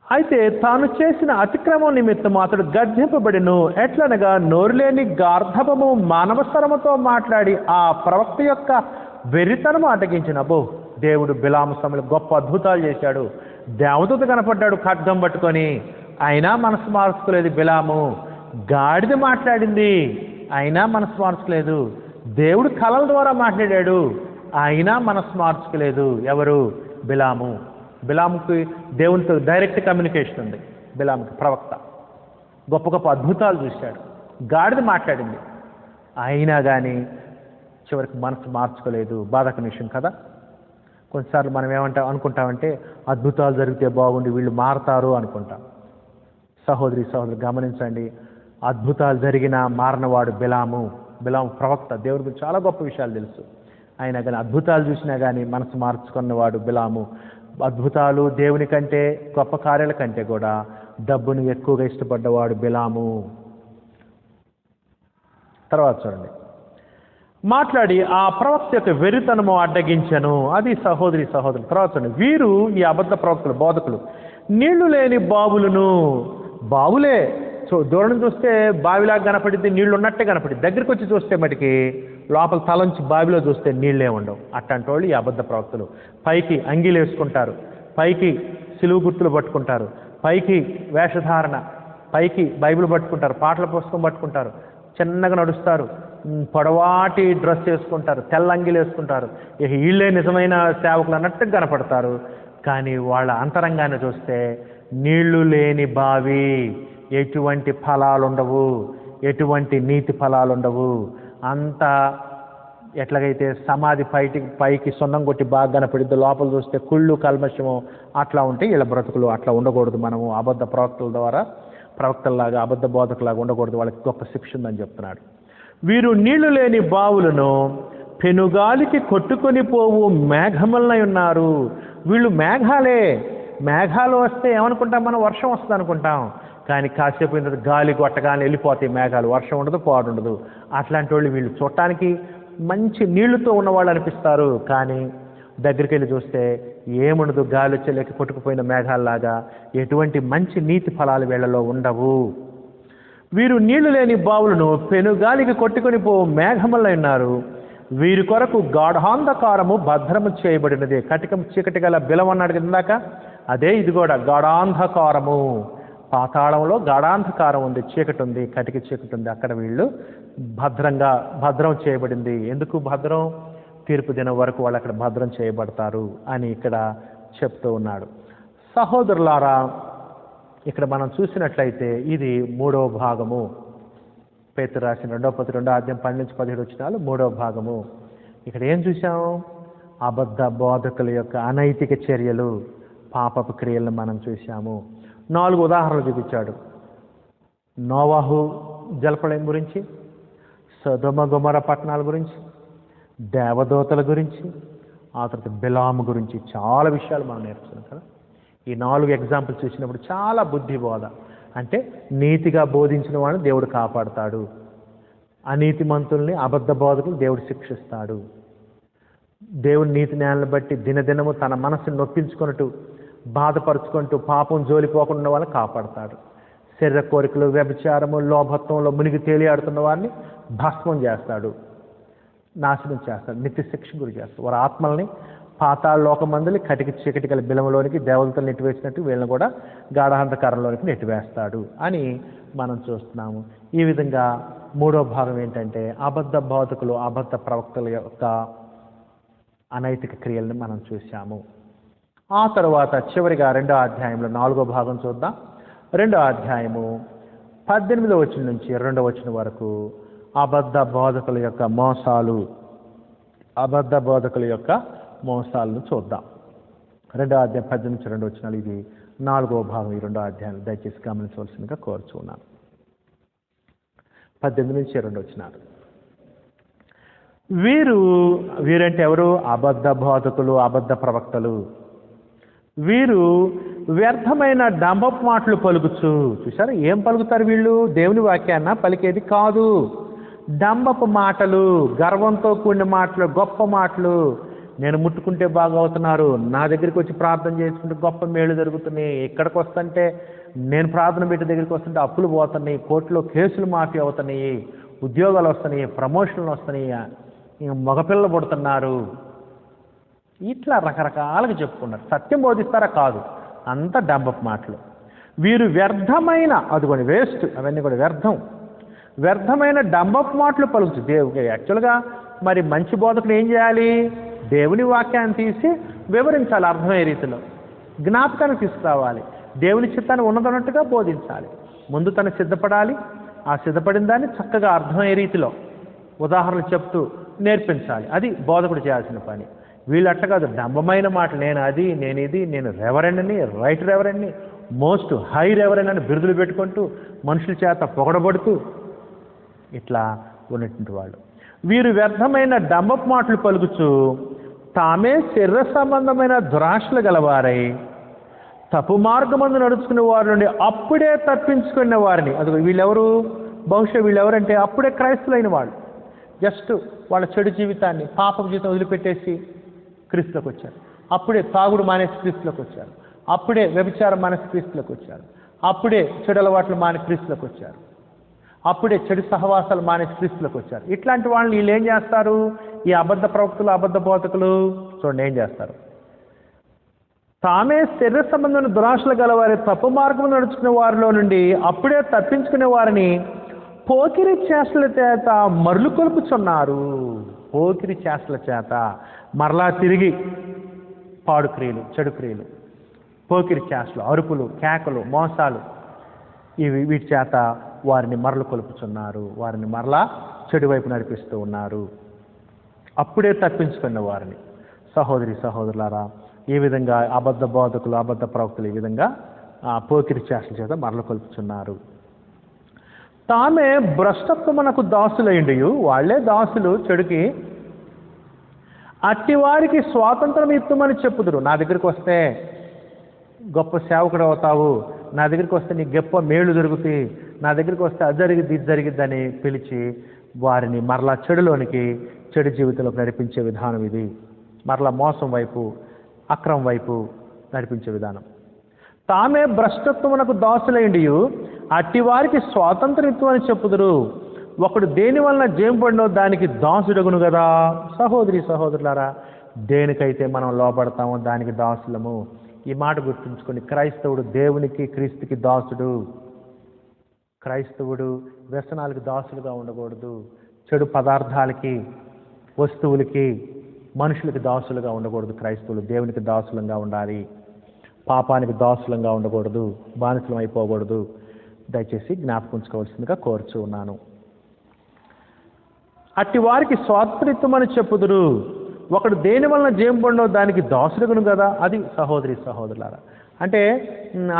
అయితే తాను చేసిన అతిక్రమం నిమిత్తం అతడు గర్జింపబడిను. ఎట్లనగా నోరులేని గార్ధబము మానవ స్వరముతో మాట్లాడి ఆ ప్రవక్త యొక్క వెర్రితనము అటగించిన. దేవుడు బిలాము సమయంలో గొప్ప అద్భుతాలు చేశాడు. దేవదూత కనపడ్డాడు ఖడ్గం పట్టుకొని, అయినా మనసు మార్చుకోలేదు బిలాము. గాడిద మాట్లాడింది, అయినా మనసు మార్చుకోలేదు. దేవుడు కళల ద్వారా మాట్లాడాడు, అయినా మనసు మార్చుకోలేదు. ఎవరు? బిలాము. బిలాముకి దేవునితో డైరెక్ట్ కమ్యూనికేషన్ ఉంది. బిలాముకి ప్రవక్త గొప్ప గొప్ప అద్భుతాలు చూశాడు. గాడిద మాట్లాడింది, అయినా కానీ చివరికి మనసు మార్చుకోలేదు. బాధకర విషయం కదా. కొన్నిసార్లు మనం అనుకుంటామంటే అద్భుతాలు జరిగితే బాగుండి వీళ్ళు మారతారు అనుకుంటాం. సహోదరి గమనించండి, అద్భుతాలు జరిగినా మారినవాడు బిలాము. ప్రవక్త, దేవుడి గురించి చాలా గొప్ప విషయాలు తెలుసు. అయినా కానీ అద్భుతాలు చూసినా కానీ మనసు మార్చుకున్నవాడు బిలాము. అద్భుతాలు దేవుని కంటే, గొప్ప కార్యాల కంటే కూడా డబ్బును ఎక్కువగా ఇష్టపడ్డవాడు బిలాము. తర్వాత చూడండి, మాట్లాడి ఆ ప్రవక్త యొక్క వెర్రితనము అడ్డగించను. అది సహోదరి. తర్వాత చూడండి, వీరు ఈ అబద్ధ ప్రవక్తలు, బోధకులు నీళ్లు లేని బావులే దూరం చూస్తే బావిలాగా కనపడింది, నీళ్లు ఉన్నట్టే కనపడింది. దగ్గరికి వచ్చి చూస్తే మటుకి లోపల తలంచి బావిలో చూస్తే నీళ్ళే ఉండవు. అట్లాంటి వాళ్ళు ఈ అబద్ధ ప్రవక్తలు. పైకి అంగీలు వేసుకుంటారు, పైకి సిలువు గుర్తులు పట్టుకుంటారు, పైకి వేషధారణ, పైకి బైబిల్ పట్టుకుంటారు, పాటల పుస్తకం పట్టుకుంటారు, చిన్నగా నడుస్తారు, పొడవాటి డ్రెస్ వేసుకుంటారు, తెల్ల అంగీలు వేసుకుంటారు. ఇక వీళ్ళే నిజమైన సేవకులు అన్నట్టు కనపడతారు. కానీ వాళ్ళ అంతరంగాన్ని చూస్తే నీళ్లు లేని బావి, ఎటువంటి ఫలాలు ఉండవు, ఎటువంటి నీతి ఫలాలు ఉండవు. అంత ఎట్లాగైతే సమాధి పైకి సొన్నం కొట్టి బాగా కనపడిద్దో లోపల చూస్తే కుళ్ళు కల్మషము అట్లా ఉంటే వీళ్ళ బ్రతుకులు అట్లా ఉండకూడదు. మనము అబద్ధ ప్రవక్తల్లాగా అబద్ధ బోధకులాగా ఉండకూడదు. వాళ్ళకి గొప్ప శిక్ష ఉందని చెప్తున్నాడు. వీరు నీళ్లు లేని బావులను పెనుగాలికి కొట్టుకొని పోవు మేఘములనై ఉన్నారు. వీళ్ళు మేఘాలు వస్తే ఏమనుకుంటాం మనం, వర్షం వస్తుంది అనుకుంటాం. కానీ కాసేపు గాలి కొట్టగానే వెళ్ళిపోతాయి మేఘాలు, వర్షం ఉండదు, పాడు ఉండదు. అట్లాంటి వాళ్ళు వీళ్ళు చూడటానికి మంచి నీళ్లతో ఉన్నవాళ్ళు అనిపిస్తారు. కానీ దగ్గరికి వెళ్ళి చూస్తే ఏముండదు, గాలి వచ్చే లెక్క కొట్టుకుపోయిన మేఘాల్లాగా. ఎటువంటి మంచి నీతి ఫలాలు వీళ్ళలో ఉండవు. వీరు నీళ్లు లేని బావులను పెనుగాలికి కొట్టుకొని పోవు మేఘములై ఉన్నారు. వీరి కొరకు గాఢాంధకారము భద్రము చేయబడినది. కటికం చీకటి గల బిలమన్నాడు ఇందాక, అదే ఇది కూడా గాఢాంధకారము. పాతాళంలో గాఢాంధకారం ఉంది, చీకటి ఉంది, కటిక చీకటి ఉంది. అక్కడ వీళ్ళు భద్రం చేయబడింది. ఎందుకు భద్రం? తీర్పు దినం వరకు వాళ్ళు అక్కడ భద్రం చేయబడతారు అని ఇక్కడ చెప్తూ ఉన్నాడు. సహోదరులారా, ఇక్కడ మనం చూసినట్లయితే ఇది 3వ భాగము. పేతురు రాసిన 2వ పత్రిక 2వ అధ్యాయం 12-17 వచనాలు 3వ భాగము. ఇక్కడ ఏం చూసాం? అబద్ధ బోధకుల యొక్క అనైతిక చర్యలు, పాపపు క్రియలను మనం చూసాము. 4 ఉదాహరణలు చూపించాడు. నోవాహు జలప్రళయం గురించి, సొదొమ గొమొర్రా పట్టణాల గురించి, దేవదూతల గురించి, ఆ తర్వాత బిలాము గురించి చాలా విషయాలు మనం నేర్చుకున్నాం కదా. ఈ 4 ఎగ్జాంపుల్స్ చూసినప్పుడు చాలా బుద్ధి బోధ. అంటే నీతిగా బోధించిన వాడిని దేవుడు కాపాడుతాడు, అనీతిమంతుల్ని అబద్ధ బోధకులు దేవుడు శిక్షిస్తాడు. దేవుడి నీతి న్యాయాలను బట్టి దినదినము తన మనసును నొప్పించుకున్నట్టు బాధపరుచుకుంటూ పాపం జోలిపోకుండా వాళ్ళని కాపాడతాడు. శరీర కోరికలు, వ్యభిచారము, లోభత్వంలో మునిగి తేలియాడుతున్న వారిని భస్మం చేస్తాడు, నాశనం చేస్తాడు, నిత్య శిక్ష గురి చేస్తాడు. వారి ఆత్మల్ని పాతాళ లోకమందులు కటిక చీకటి గల బిలములోనికి దేవతలు నెట్టివేసినట్టు వీళ్ళని కూడా గాఢాంధకారంలోనికి నెట్టివేస్తాడు అని మనం చూస్తున్నాము. ఈ విధంగా 3వ భాగం ఏంటంటే అబద్ధ బోధకులు, అబద్ధ ప్రవక్తల యొక్క అనైతిక క్రియలను మనం చూసాము. ఆ తర్వాత చివరిగా 2వ అధ్యాయంలో 4వ భాగం చూద్దాం. 2వ అధ్యాయము 18వ వచనం నుంచి 2వ వచనం వరకు అబద్ధ బోధకుల యొక్క మోసాలను చూద్దాం. 2వ అధ్యాయం 18 నుంచి 2 వచనాలు. ఇది 4వ భాగం ఈ 2వ అధ్యాయం. దయచేసి గమనించవలసిందిగా కోరుచున్నాను. 18 నుంచి 2 వచనాలు. వీరంటే ఎవరు? అబద్ధ బోధకులు, అబద్ధ ప్రవక్తలు. వీరు వ్యర్థమైన డంబపు మాటలు పలుకుచు. చూసారా ఏం పలుకుతారు వీళ్ళు? దేవుని వాక్యాన్న పలికేది కాదు. డంబపు మాటలు, గర్వంతో కూడిన మాటలు, గొప్ప మాటలు. నేను ముట్టుకుంటే బాగా అవుతున్నారు, నా దగ్గరికి వచ్చి ప్రార్థన చేసుకుంటే గొప్ప మేలు జరుగుతున్నాయి, ఇక్కడికి వస్తుంటే నేను ప్రార్థన పెట్టి దగ్గరికి వస్తుంటే అప్పులు పోతున్నాయి, కోర్టులో కేసులు మాఫీ అవుతున్నాయి, ఉద్యోగాలు వస్తున్నాయి, ప్రమోషన్లు వస్తున్నాయి, మగపిల్లలు పుడుతున్నారు, ఇట్లా రకరకాలుగా చెప్పుకున్నారు. సత్యం బోధిస్తారా? కాదు, అంత డంబపు మాటలు. వీరు వ్యర్థమైన, అదిగోండి వేస్ట్, అవన్నీ కూడా వ్యర్థమైన డంబపు మాటలు పలుకుతూ దేవుడికి. యాక్చువల్గా మరి మంచి బోధకులు ఏం చేయాలి? దేవుని వాక్యాన్ని తీసి వివరించాలి, అర్థమయ్యే రీతిలో జ్ఞాపకాన్ని తీసుకురావాలి, దేవుని చిత్తాన్ని ఉన్నదన్నట్టుగా బోధించాలి. ముందు తను సిద్ధపడాలి, ఆ సిద్ధపడిన దాన్ని చక్కగా అర్థమయ్యే రీతిలో ఉదాహరణలు చెప్తూ నేర్పించాలి. అది బోధకుడు చేయాల్సిన పని. వీళ్ళట్ట కాదు, డంబమైన మాటలు, నేను అది, నేను ఇది, నేను రెవరెండ్ని, రైట్ రెవరెండ్ని, మోస్ట్ హై రెవరెండ్ అని బిరుదులు పెట్టుకుంటూ మనుషుల చేత పొగడబడుతూ ఇట్లా ఉన్నటువంటి వాళ్ళు. వీరు వ్యర్థమైన డంబపు మాటలు పలుకుచు తామే శరీర సంబంధమైన దురాశలు గలవారై తప్పు మార్గమందు నడుచుకునే వారి నుండి అప్పుడే తప్పించుకునే వారిని. అది వీళ్ళెవరు? బహుశా వీళ్ళెవరంటే అప్పుడే క్రైస్తులైన వాళ్ళు. జస్ట్ వాళ్ళ చెడు జీవితాన్ని, పాపపు జీవితం వదిలిపెట్టేసి క్రీస్తులోకి వచ్చారు. అప్పుడే తాగుడు మానేసి క్రీస్తులోకి వచ్చారు. అప్పుడే వ్యభిచారం మానేసి క్రీస్తులోకి వచ్చారు. అప్పుడే చెడు అలవాట్లు మాని క్రీస్తులోకి వచ్చారు. అప్పుడే చెడు సహవాసాలు మానేసి క్రీస్తులోకి వచ్చారు. ఇట్లాంటి వాళ్ళని వీళ్ళు ఏం చేస్తారు? ఈ అబద్ధ ప్రవక్తలు, అబద్ధ బోధకులు చూడండి ఏం చేస్తారు. తామే శరీర సంబంధమైన దురాశలు గలవారి తప్పు మార్గం నడుచుకునే వారిలో నుండి అప్పుడే తప్పించుకునే వారిని పోకిరి చేష్టల చేత మరలు కొలుపుచున్నారు. పోకిరి చేష్టల చేత మరలా తిరిగి పాడు క్రియలు, చెడు క్రియలు, పోకిరి చేష్టలు, అరుపులు, కేకలు, మోసాలు, వీటి చేత వారిని మరలు కొలుపుచున్నారు. వారిని మరలా చెడు వైపు నడిపిస్తూ ఉన్నారు. అప్పుడే తప్పించుకున్న వారిని. సహోదరి సహోదరులారా, ఈ విధంగా అబద్ధ బోధకులు, అబద్ధ ప్రవక్తలు ఈ విధంగా పోకిరి చేష్టల చేత మరల కొలుపుచున్నారు. తామే భ్రష్టత్వమునకు దాసులైండి, వాళ్ళే దాసులు చెడుకి, అట్టి వారికి స్వాతంత్రం ఇత్తుమని చెప్పుదురు. నా దగ్గరికి వస్తే గొప్ప సేవకుడు అవుతావు, నా దగ్గరికి వస్తే నీకు గొప్ప మేలు జరుగుతాయి, నా దగ్గరికి వస్తే అది జరిగిద్ది ఇది జరిగిద్దని పిలిచి వారిని మరలా చెడులోనికి, చెడు జీవితంలోకి నడిపించే విధానం ఇది. మరలా మోసం వైపు, అక్రమం వైపు నడిపించే విధానం. తామే భ్రష్టత్వమునకు దాసులైండి, అట్టి వారికి స్వాతంత్రం ఇత్తుమని చెప్పుదురు. ఒకడు దేని వలన జేంపడినో దానికి దాసుడగును కదా. సహోదరి సహోదరులారా, దేనికైతే మనం లోపడతామో దానికి దాసులము. ఈ మాట గుర్తుంచుకొని, క్రైస్తవుడు దేవునికి, క్రీస్తుకి దాసుడు. క్రైస్తవుడు వ్యసనాలకు దాసులుగా ఉండకూడదు. చెడు పదార్థాలకి, వస్తువులకి, మనుషులకి దాసులుగా ఉండకూడదు. క్రైస్తవులు దేవునికి దాసులంగా ఉండాలి. పాపానికి దాసులంగా ఉండకూడదు, బానిసలం అయిపోకూడదు. దయచేసి జ్ఞాపకించుకోవాల్సిందిగా కోరుచు ఉన్నాను. అట్టి వారికి స్వాతంత్రిత్వమని చెప్పుదురు. ఒకడు దేని వలన జేంపడినో దానికి దాసుడుగును కదా. అది సహోదరి సహోదరులారా. అంటే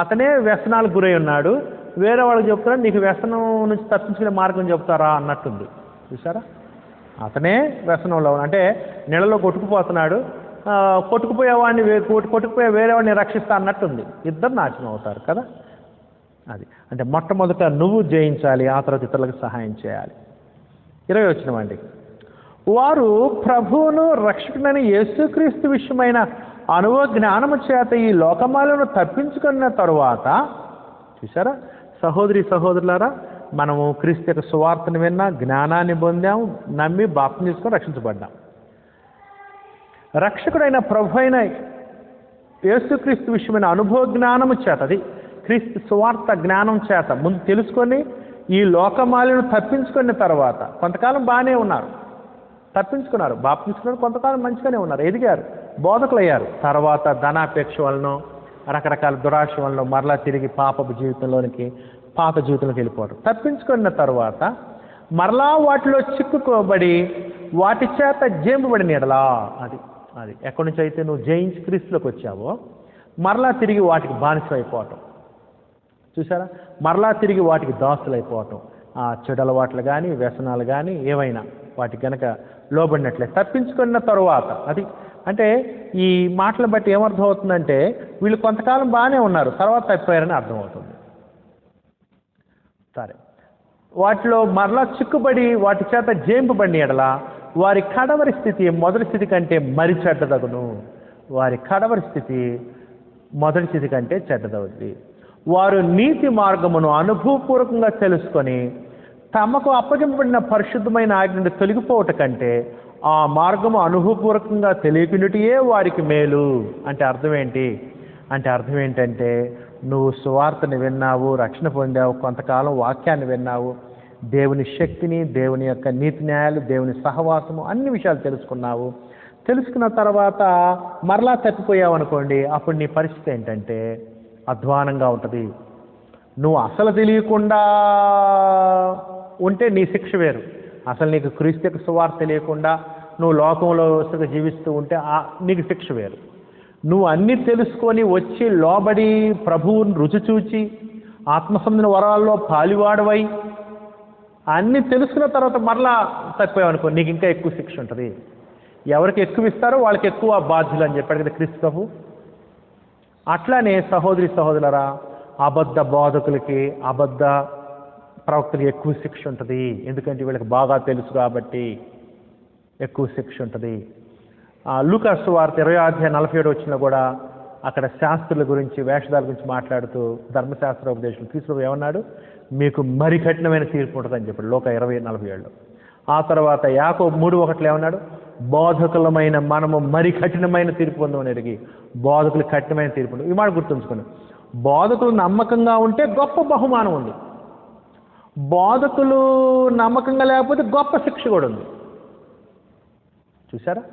అతనే వ్యసనాలకు గురై ఉన్నాడు, వేరే వాళ్ళకి చెప్తారా నీకు వ్యసనం నుంచి తప్పించుకునే మార్గం చెప్తారా అన్నట్టుంది. చూసారా, అతనే వ్యసనంలో అంటే నీళ్ళలో కొట్టుకుపోతున్నాడు, కొట్టుకుపోయే వేరే వాడిని రక్షిస్తా అన్నట్టుంది. ఇద్దరు నాశనం అవుతారు కదా. అది అంటే మొట్టమొదట నువ్వు జయించాలి, ఆ తర్వాత ఇతరులకు సహాయం చేయాలి. 20 వచనమండి. వారు ప్రభువును రక్షకుడైన యేసుక్రీస్తు విషయమైన అనుభవ జ్ఞానము చేత ఈ లోకమాలను తప్పించుకున్న తరువాత, చూసారా సహోదరి సహోదరులారా, మనము క్రీస్తు యొక్క సువార్తను విన్నా, జ్ఞానాన్ని పొందాం, నమ్మి బాప్తిసం తీసుకొని రక్షించబడ్డాం. రక్షకుడైన ప్రభు అయిన యేసుక్రీస్తు విషయమైన అనుభవ జ్ఞానము చేత, అది క్రీస్తు సువార్త జ్ఞానం చేత ముందు తెలుసుకొని ఈ లోకమాలను తప్పించుకున్న తర్వాత, కొంతకాలం బాగానే ఉన్నారు, తప్పించుకున్నారు, బాప్తిస్కున్నారు, కొంతకాలం మంచిగానే ఉన్నారు, ఎదిగారు, బోధకులు అయ్యారు. తర్వాత ధనాపేక్ష వలన, రకరకాల దురాశ వలన మరలా తిరిగి పాపపు జీవితంలోనికి, పాత జీవితంలోకి వెళ్ళిపోవడం. తప్పించుకున్న తర్వాత మరలా వాటిలో చిక్కుకోబడి వాటి చేత జయింపబడిన ఎడలా, అది ఎక్కడి నుంచి అయితే నువ్వు జయించి క్రీస్తులోకి వచ్చావో మరలా తిరిగి వాటికి బానిసలు అయిపోవటం. చూసారా, మరలా తిరిగి వాటికి దాసులు అయిపోవటం. ఆ చెడు అలవాట్లు కానీ, వ్యసనాలు కానీ ఏవైనా వాటికి కనుక లోబడినట్లే తప్పించుకున్న తరువాత, అది అంటే ఈ మాటలు బట్టి ఏమర్థం అవుతుందంటే వీళ్ళు కొంతకాలం బాగానే ఉన్నారు, తర్వాత తప్పిపోయారని అర్థమవుతుంది. సరే, వాటిలో మరలా చిక్కుబడి వాటి చేత జయింపబడిన ఎడల వారి కడవరి స్థితి మొదటి స్థితి కంటే మరి చెడ్డదగును. వారి కడవరి స్థితి మొదటి స్థితి కంటే చెడ్డదవుద్ది. వారు నీతి మార్గమును అనుభవపూర్వకంగా తెలుసుకొని తమకు అప్పగింపబడిన పరిశుద్ధమైన ఆజ్ఞ నుండి తొలగిపోవట కంటే ఆ మార్గము అనుభవపూర్వకంగా తెలియకున్నటియే వారికి మేలు. అంటే అర్థం ఏంటి? అంటే అర్థం ఏంటంటే నువ్వు సువార్తని విన్నావు, రక్షణ పొందావు, కొంతకాలం వాక్యాన్ని విన్నావు, దేవుని శక్తిని, దేవుని యొక్క నీతి న్యాయాలు, దేవుని సహవాసము, అన్ని విషయాలు తెలుసుకున్నావు. తెలుసుకున్న తర్వాత మరలా తప్పిపోయావు అనుకోండి, అప్పుడు నీ పరిస్థితి ఏంటంటే అధ్వానంగా ఉంటుంది. నువ్వు అసలు తెలియకుండా ఉంటే నీ శిక్ష వేరు. అసలు నీకు క్రీస్తు యొక్క సువార్త తెలియకుండా నువ్వు లోకంలో జీవిస్తూ ఉంటే నీకు శిక్ష వేరు. నువ్వు అన్నీ తెలుసుకొని వచ్చి లోబడి ప్రభువుని రుచి చూచి ఆత్మసంబంధ వరాల్లో పాలివాడవై అన్నీ తెలుసుకున్న తర్వాత మరలా తప్పిపోయావనుకో, నీకు ఇంకా ఎక్కువ శిక్ష ఉంటుంది. ఎవరికి ఎక్కువ ఇస్తారో వాళ్ళకి ఎక్కువ బాధ్యులు అని చెప్పాడు కదా క్రీస్తు ప్రభు. అట్లానే సహోదరి సహోదరులారా, అబద్ధ బోధకులకి, అబద్ధ ప్రవక్తలకి ఎక్కువ శిక్ష ఉంటుంది. ఎందుకంటే వీళ్ళకి బాగా తెలుసు కాబట్టి ఎక్కువ శిక్ష ఉంటుంది. లూకా సువార్త 20:47 కూడా అక్కడ శాస్త్రుల గురించి, వేషధాల గురించి మాట్లాడుతూ ధర్మశాస్త్రోపదేశం క్రీస్తు ఏమన్నాడు? మీకు మరి కఠినమైన తీర్పు ఉంటుందని చెప్పాడు లోకా 20:47. ఆ తర్వాత యాకోబు 3:1 ఏమన్నాడు? బోధకులమైన మనము మరి కఠినమైన తీర్పు పొందమని ఎరిగి, బోధకులు కఠినమైన తీర్పు ఉంటుంది. ఈ మాట గుర్తుంచుకోండి. బోధకులు నమ్మకంగా ఉంటే గొప్ప బహుమానం ఉంది, బోధకులు నమ్మకంగా లేకపోతే గొప్ప శిక్ష కూడా ఉంది. చూసారా,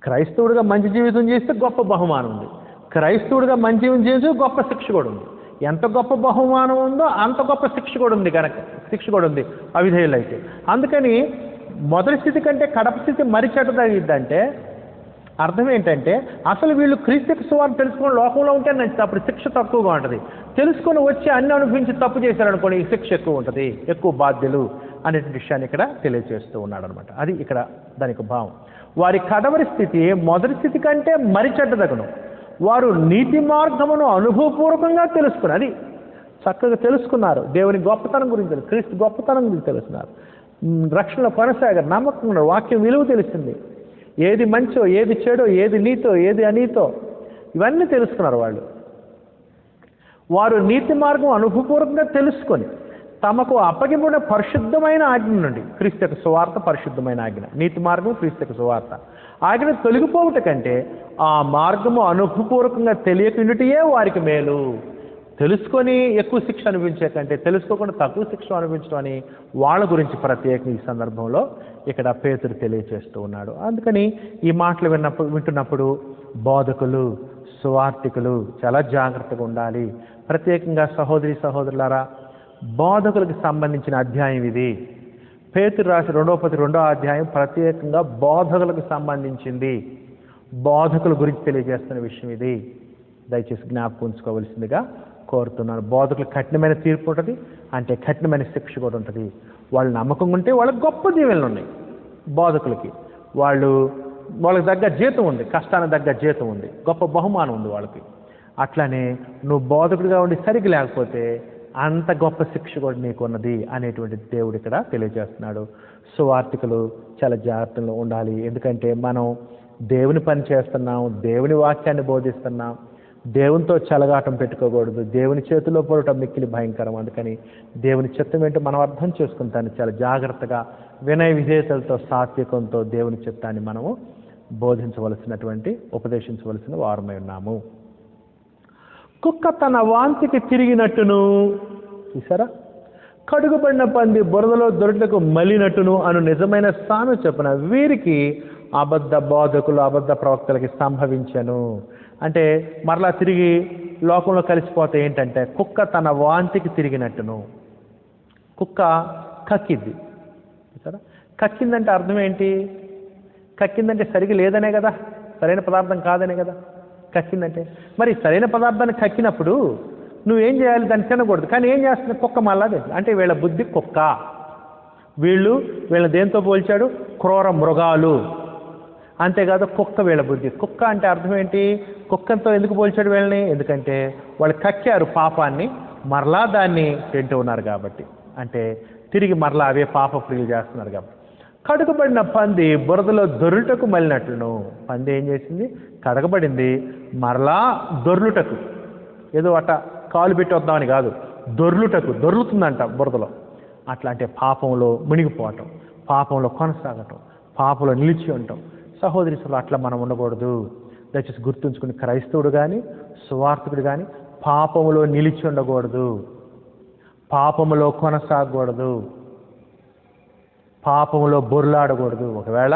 క్రైస్తవుడిగా మంచి జీవితం చేస్తే గొప్ప బహుమానం ఉంది, క్రైస్తవుడిగా మంచి జీవితం చేస్తే గొప్ప శిక్ష కూడా ఉంది. ఎంత గొప్ప బహుమానం ఉందో అంత గొప్ప శిక్ష కూడా ఉంది. కనుక శిక్ష కూడా ఉంది అవిధేయులైతే. అందుకని మొదటి స్థితి కంటే కడప స్థితి మరి చెడ్డదగిద్దంటే అర్థం ఏంటంటే అసలు వీళ్ళు క్రీస్తుకి సువార్త తెలుసుకొని లోకంలో ఉంటే నచ్చితే అప్పుడు శిక్ష తక్కువగా ఉంటుంది. తెలుసుకొని వచ్చి అన్ని అనుభవించి తప్పు చేశారనుకోండి, ఈ శిక్ష ఎక్కువ ఉంటుంది, ఎక్కువ బాధ్యులు అనేటువంటి విషయాన్ని ఇక్కడ తెలియజేస్తూ ఉన్నాడు అనమాట. అది ఇక్కడ దానికి భావం. వారి కడవరి స్థితి మొదటి స్థితి కంటే మరి చెడ్డదగను. వారు నీతి మార్గమును అనుభవపూర్వకంగా తెలుసుకుని, అది చక్కగా తెలుసుకున్నారు. దేవుని గొప్పతనం గురించి, క్రీస్తు గొప్పతనం గురించి తెలుసుకున్నారు. రక్షణలో కొనసాగారు, నమ్మకం ఉన్నారు, వాక్యం విలువ తెలిసింది, ఏది మంచో ఏది చెడో, ఏది నీతో ఏది అనీతో, ఇవన్నీ తెలుసుకున్నారు వాళ్ళు. వారు నీతి మార్గం అనుభవపూర్వకంగా తెలుసుకొని తమకు అప్పగింపబడిన పరిశుద్ధమైన ఆజ్ఞ నుండి, క్రీస్తు యొక్క సువార్త పరిశుద్ధమైన ఆజ్ఞ, నీతి మార్గం క్రీస్తు యొక్క సువార్త ఆజ్ఞ తొలగిపోవట కంటే ఆ మార్గము అనుభవపూర్వకంగా తెలియకుండాయే వారికి మేలు. తెలుసుకొని ఎక్కువ శిక్ష అనిపించే కంటే తెలుసుకోకుండా తక్కువ శిక్ష అనిపించడం అని వాళ్ళ గురించి ప్రత్యేకంగా ఈ సందర్భంలో ఇక్కడ పేతురు తెలియచేస్తూ ఉన్నాడు. అందుకని ఈ మాటలు వింటున్నప్పుడు బోధకులు, సువార్థికులు చాలా జాగ్రత్తగా ఉండాలి. ప్రత్యేకంగా సహోదరి సహోదరులారా, బోధకులకు సంబంధించిన అధ్యాయం ఇది. పేతురు రాసిన 2వ అధ్యాయం ప్రత్యేకంగా బోధకులకు సంబంధించింది. బోధకుల గురించి తెలియజేస్తున్న విషయం ఇది. దయచేసి జ్ఞాపకం ఉంచుకోవలసిందిగా కోరుతున్నాను. బోధకులకు కఠినమైన తీర్పు ఉంటుంది, అంటే కఠినమైన శిక్ష కూడా ఉంటుంది. వాళ్ళు నమ్మకం ఉంటే వాళ్ళకి గొప్ప దీవెనలు ఉన్నాయి. బోధకులకి వాళ్ళకి తగ్గ జీతం ఉంది, కష్టానికి తగ్గ జీతం ఉంది, గొప్ప బహుమానం ఉంది వాళ్ళకి. అట్లానే నువ్వు బోధకుడిగా ఉండి సరిగ్గా లేకపోతే అంత గొప్ప శిక్ష కూడా నీకున్నది అనేటువంటి దేవుడు ఇక్కడ తెలియజేస్తున్నాడు. సువార్థికులు చాలా జాగ్రత్తగా ఉండాలి. ఎందుకంటే మనం దేవుని పని చేస్తున్నాం, దేవుని వాక్యాన్ని బోధిస్తున్నాం, దేవునితో చలగాటం పెట్టుకోకూడదు. దేవుని చేతిలో పడటం మిక్కిలి భయంకరం. అందుకని దేవుని చిత్తం ఏంటో మనం అర్థం చేసుకుంటాను. చాలా జాగ్రత్తగా వినయ విధేయతలతో సాత్వికంతో దేవుని చిత్తాన్ని మనము ఉపదేశించవలసిన వారమై ఉన్నాము. కుక్క తన వాంతికి తిరిగినట్టును, చూసారా, కడుగుబడిన పంది బురదలో దొరటకు మలినట్టును అను నిజమైన సామెత చొప్పున వీరికి అబద్ధ బోధకులు, అబద్ధ ప్రవక్తలకి సంభవించను. అంటే మరలా తిరిగి లోకంలో కలిసిపోతే ఏంటంటే కుక్క తన వాంతికి తిరిగినట్టును. కుక్క కక్కిద్ది, చూసారా. కక్కిందంటే అర్థం ఏంటి? కక్కిందంటే సరిగా లేదనే కదా, సరైన పదార్థం కాదనే కదా కక్కిందంటే. మరి సరైన పదార్థాన్ని కక్కినప్పుడు నువ్వేం చేయాలి? దాన్ని తినకూడదు. కానీ ఏం చేస్తుంది? కుక్క మళ్ళా అంటే వీళ్ళ బుద్ధి కుక్క. వీళ్ళని దేంతో పోల్చాడు? క్రూర మృగాలు. అంతేకాదు కుక్క వీళ్ళ బుద్ధి. కుక్క అంటే అర్థం ఏంటి? కుక్కతో ఎందుకు పోల్చాడు వీళ్ళని? ఎందుకంటే వాళ్ళు కక్కారు పాపాన్ని, మరలా దాన్ని తింటూ ఉన్నారు కాబట్టి. అంటే తిరిగి మరలా అవే పాప క్రియలు చేస్తున్నారు కాబట్టి. కడగబడిన పంది బురదలో దొర్లుటకు మళ్ళినట్లును. పంది ఏం చేసింది? కడగబడింది, మరలా దొర్లుటకు, ఏదో అట కాలు పెట్టి వద్దామని కాదు, దొర్లుతుందంట బురదలో. అట్లా అంటే పాపంలో మునిగిపోవటం, పాపంలో కొనసాగటం, పాపంలో నిలిచి ఉండటం. సహోదరిసులు అట్లా మనం ఉండకూడదు. దయచేసి గుర్తుంచుకుని, క్రైస్తవుడు కానీ సువార్థకుడు కానీ పాపములో నిలిచి ఉండకూడదు, పాపములో కొనసాగకూడదు, పాపములో బొర్లాడకూడదు. ఒకవేళ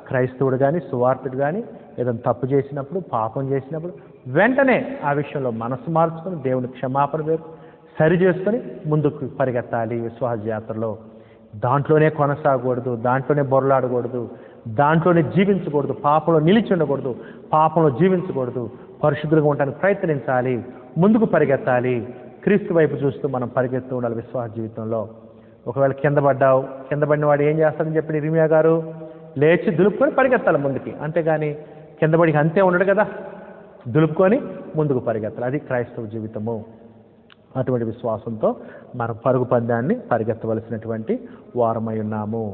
క్రైస్తవుడు కానీ సువార్థుడు కానీ ఏదైనా తప్పు చేసినప్పుడు, పాపం చేసినప్పుడు వెంటనే ఆ విషయంలో మనసు మార్చుకొని దేవుని క్షమాపణ వేరు సరి చేసుకొని ముందుకు పరిగెత్తాలి విశ్వాస యాత్రలో. దాంట్లోనే కొనసాగకూడదు, దాంట్లోనే బొర్లాడకూడదు, దాంట్లోనే జీవించకూడదు, పాపంలో నిలిచి ఉండకూడదు, పాపంలో జీవించకూడదు. పరిశుద్ధులుగా ఉండడానికి ప్రయత్నించాలి, ముందుకు పరిగెత్తాలి. క్రీస్తు వైపు చూస్తూ మనం పరిగెత్తూ ఉండాలి విశ్వాస జీవితంలో. ఒకవేళ కింద పడిన వాడు ఏం చేస్తాడని చెప్పి ఇర్మియా గారు? లేచి దులుపుకొని పరిగెత్తాలి ముందుకి. అంతేగాని కింద పడి అంతే ఉండడు కదా, దులుపుకొని ముందుకు పరిగెత్తాలి. అది క్రైస్తవ జీవితము. అటువంటి విశ్వాసంతో మనం పరుగు పందాన్ని పరిగెత్తవలసినటువంటి వారమై ఉన్నాము.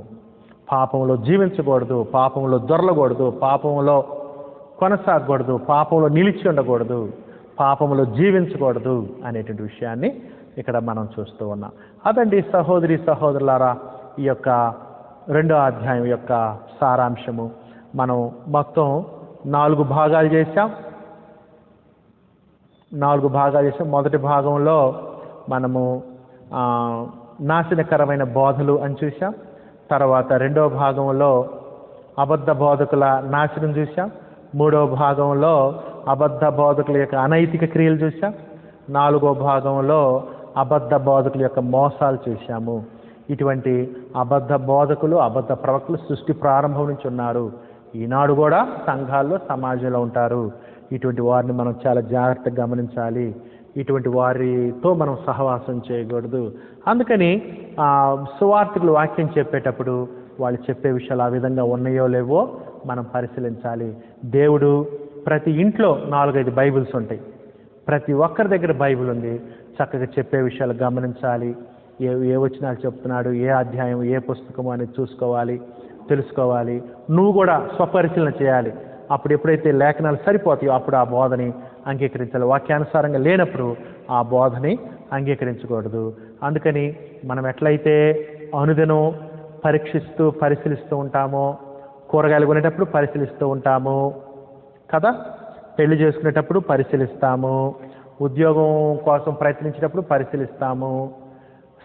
పాపంలో జీవించకూడదు, పాపంలో దొరలకూడదు, పాపంలో కొనసాగకూడదు, పాపంలో నిలిచి ఉండకూడదు, పాపంలో జీవించకూడదు అనేటువంటి విషయాన్ని ఇక్కడ మనం చూస్తూ ఉన్నాం. అదండి సహోదరి సహోదరులారా, ఈ యొక్క 2వ అధ్యాయం యొక్క సారాంశము. మనం మొత్తం 4 భాగాలు చేశాం. మొదటి భాగంలో మనము నాశనకరమైన బోధలు అని చూసాం. తర్వాత 2వ భాగంలో అబద్ధ బోధకుల నాశనం చూసాం. 3వ భాగంలో అబద్ధ బోధకుల యొక్క అనైతిక క్రియలు చూసాం. 4వ భాగంలో అబద్ధ బోధకుల యొక్క మోసాలు చూశాము. ఇటువంటి అబద్ధ బోధకులు, అబద్ధ ప్రవక్తలు సృష్టి ప్రారంభం నుంచి ఉన్నారు. ఈనాడు కూడా సంఘాల్లో, సమాజంలో ఉంటారు. ఇటువంటి వారిని మనం చాలా జాగ్రత్తగా గమనించాలి. ఇటువంటి వారితో మనం సహవాసం చేయకూడదు. అందుకని సువార్తికులు వాక్యం చెప్పేటప్పుడు వాళ్ళు చెప్పే విషయాలు ఆ విధంగా ఉన్నాయో లేవో మనం పరిశీలించాలి. దేవుడు ప్రతి ఇంట్లో 4-5 బైబిల్స్ ఉంటాయి. ప్రతి ఒక్కరి దగ్గర బైబిల్ ఉంది. చక్కగా చెప్పే విషయాలు గమనించాలి. ఏ వచనాలు చెప్తున్నాడు, ఏ అధ్యాయం, ఏ పుస్తకం అనేది చూసుకోవాలి, తెలుసుకోవాలి. నువ్వు కూడా స్వపరిశీలన చేయాలి. అప్పుడు ఎప్పుడైతే లేఖనాలు సరిపోతాయో అప్పుడు ఆ బోధని అంగీకరించాలి. వాక్యానుసారంగా లేనప్పుడు ఆ బోధని అంగీకరించకూడదు. అందుకని మనం ఎట్లయితే అనుదినం పరిశీలిస్తూ ఉంటామో, కూరగాయలు కొనేటప్పుడు పరిశీలిస్తూ ఉంటాము కదా, పెళ్లి చేసుకునేటప్పుడు పరిశీలిస్తాము, ఉద్యోగం కోసం ప్రయత్నించేటప్పుడు పరిశీలిస్తాము,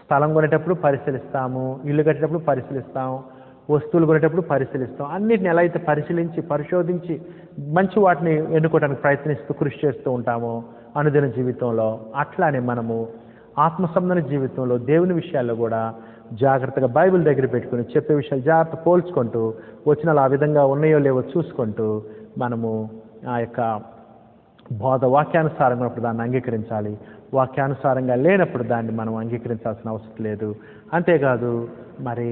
స్థలం కొనేటప్పుడు పరిశీలిస్తాము, ఇల్లు కట్టేటప్పుడు పరిశీలిస్తాం, వస్తువులు కొనేటప్పుడు పరిశీలిస్తాం. అన్నిటిని ఎలా అయితే పరిశీలించి పరిశోధించి మంచి వాటిని ఎన్నుకోవడానికి ప్రయత్నిస్తూ కృషి చేస్తూ ఉంటామో అనుదిన జీవితంలో, అట్లానే మనము ఆత్మ సంబంధ జీవితంలో దేవుని విషయాల్లో కూడా జాగ్రత్తగా బైబిల్ దగ్గర పెట్టుకుని చెప్పే విషయాలు జాగ్రత్త పోల్చుకుంటూ వచనాలు ఆ విధంగా ఉన్నాయో లేవో చూసుకుంటూ మనము ఆ యొక్క బోధ వాక్యానుసారంగా ఉన్నప్పుడు దాన్ని అంగీకరించాలి. వాక్యానుసారంగా లేనప్పుడు దాన్ని మనం అంగీకరించాల్సిన అవసరం లేదు. అంతేకాదు మరి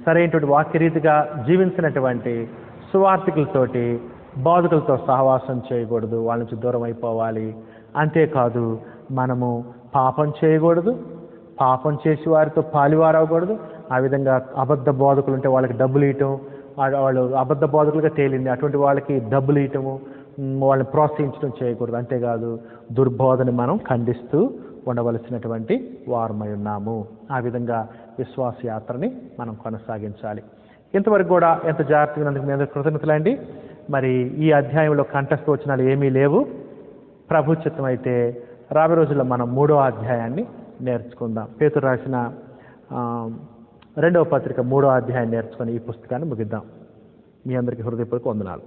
సరైనటువంటి వాక్యరీతిగా జీవించినటువంటి సువార్థికులతోటి, బోధకులతో సహవాసం చేయకూడదు. వాళ్ళ నుంచి దూరం అయిపోవాలి. అంతేకాదు మనము పాపం చేయకూడదు, పాపం చేసి వారితో పాలివారవకూడదు. ఆ విధంగా అబద్ధ బోధకులు ఉంటే వాళ్ళకి డబ్బులు ఇవ్వటం, వాళ్ళు అబద్ధ బోధకులుగా తేలింది అటువంటి వాళ్ళకి డబ్బులు ఇవ్వటము, వాళ్ళని ప్రోత్సహించడం చేయకూడదు. అంతేకాదు దుర్బోధని మనం ఖండిస్తూ ఉండవలసినటువంటి వారమై ఉన్నాము. ఆ విధంగా విశ్వాస యాత్రని మనం కొనసాగించాలి. ఇంతవరకు కూడా ఎంత జాగ్రత్తగా ఉన్నందుకు మీ అందరికీ కృతజ్ఞతలండి. మరి ఈ అధ్యాయంలో కంఠస్థ వచనాలు ఏమీ లేవు. ప్రభు చిత్తం అయితే రాబోయే రోజుల్లో మనం 3వ అధ్యాయాన్ని నేర్చుకుందాం. పేతురు రాసిన 2వ పత్రిక 3వ అధ్యాయాన్ని నేర్చుకొని ఈ పుస్తకాన్ని ముగిద్దాం. మీ అందరికీ హృదయపూర్వక వందనాలు.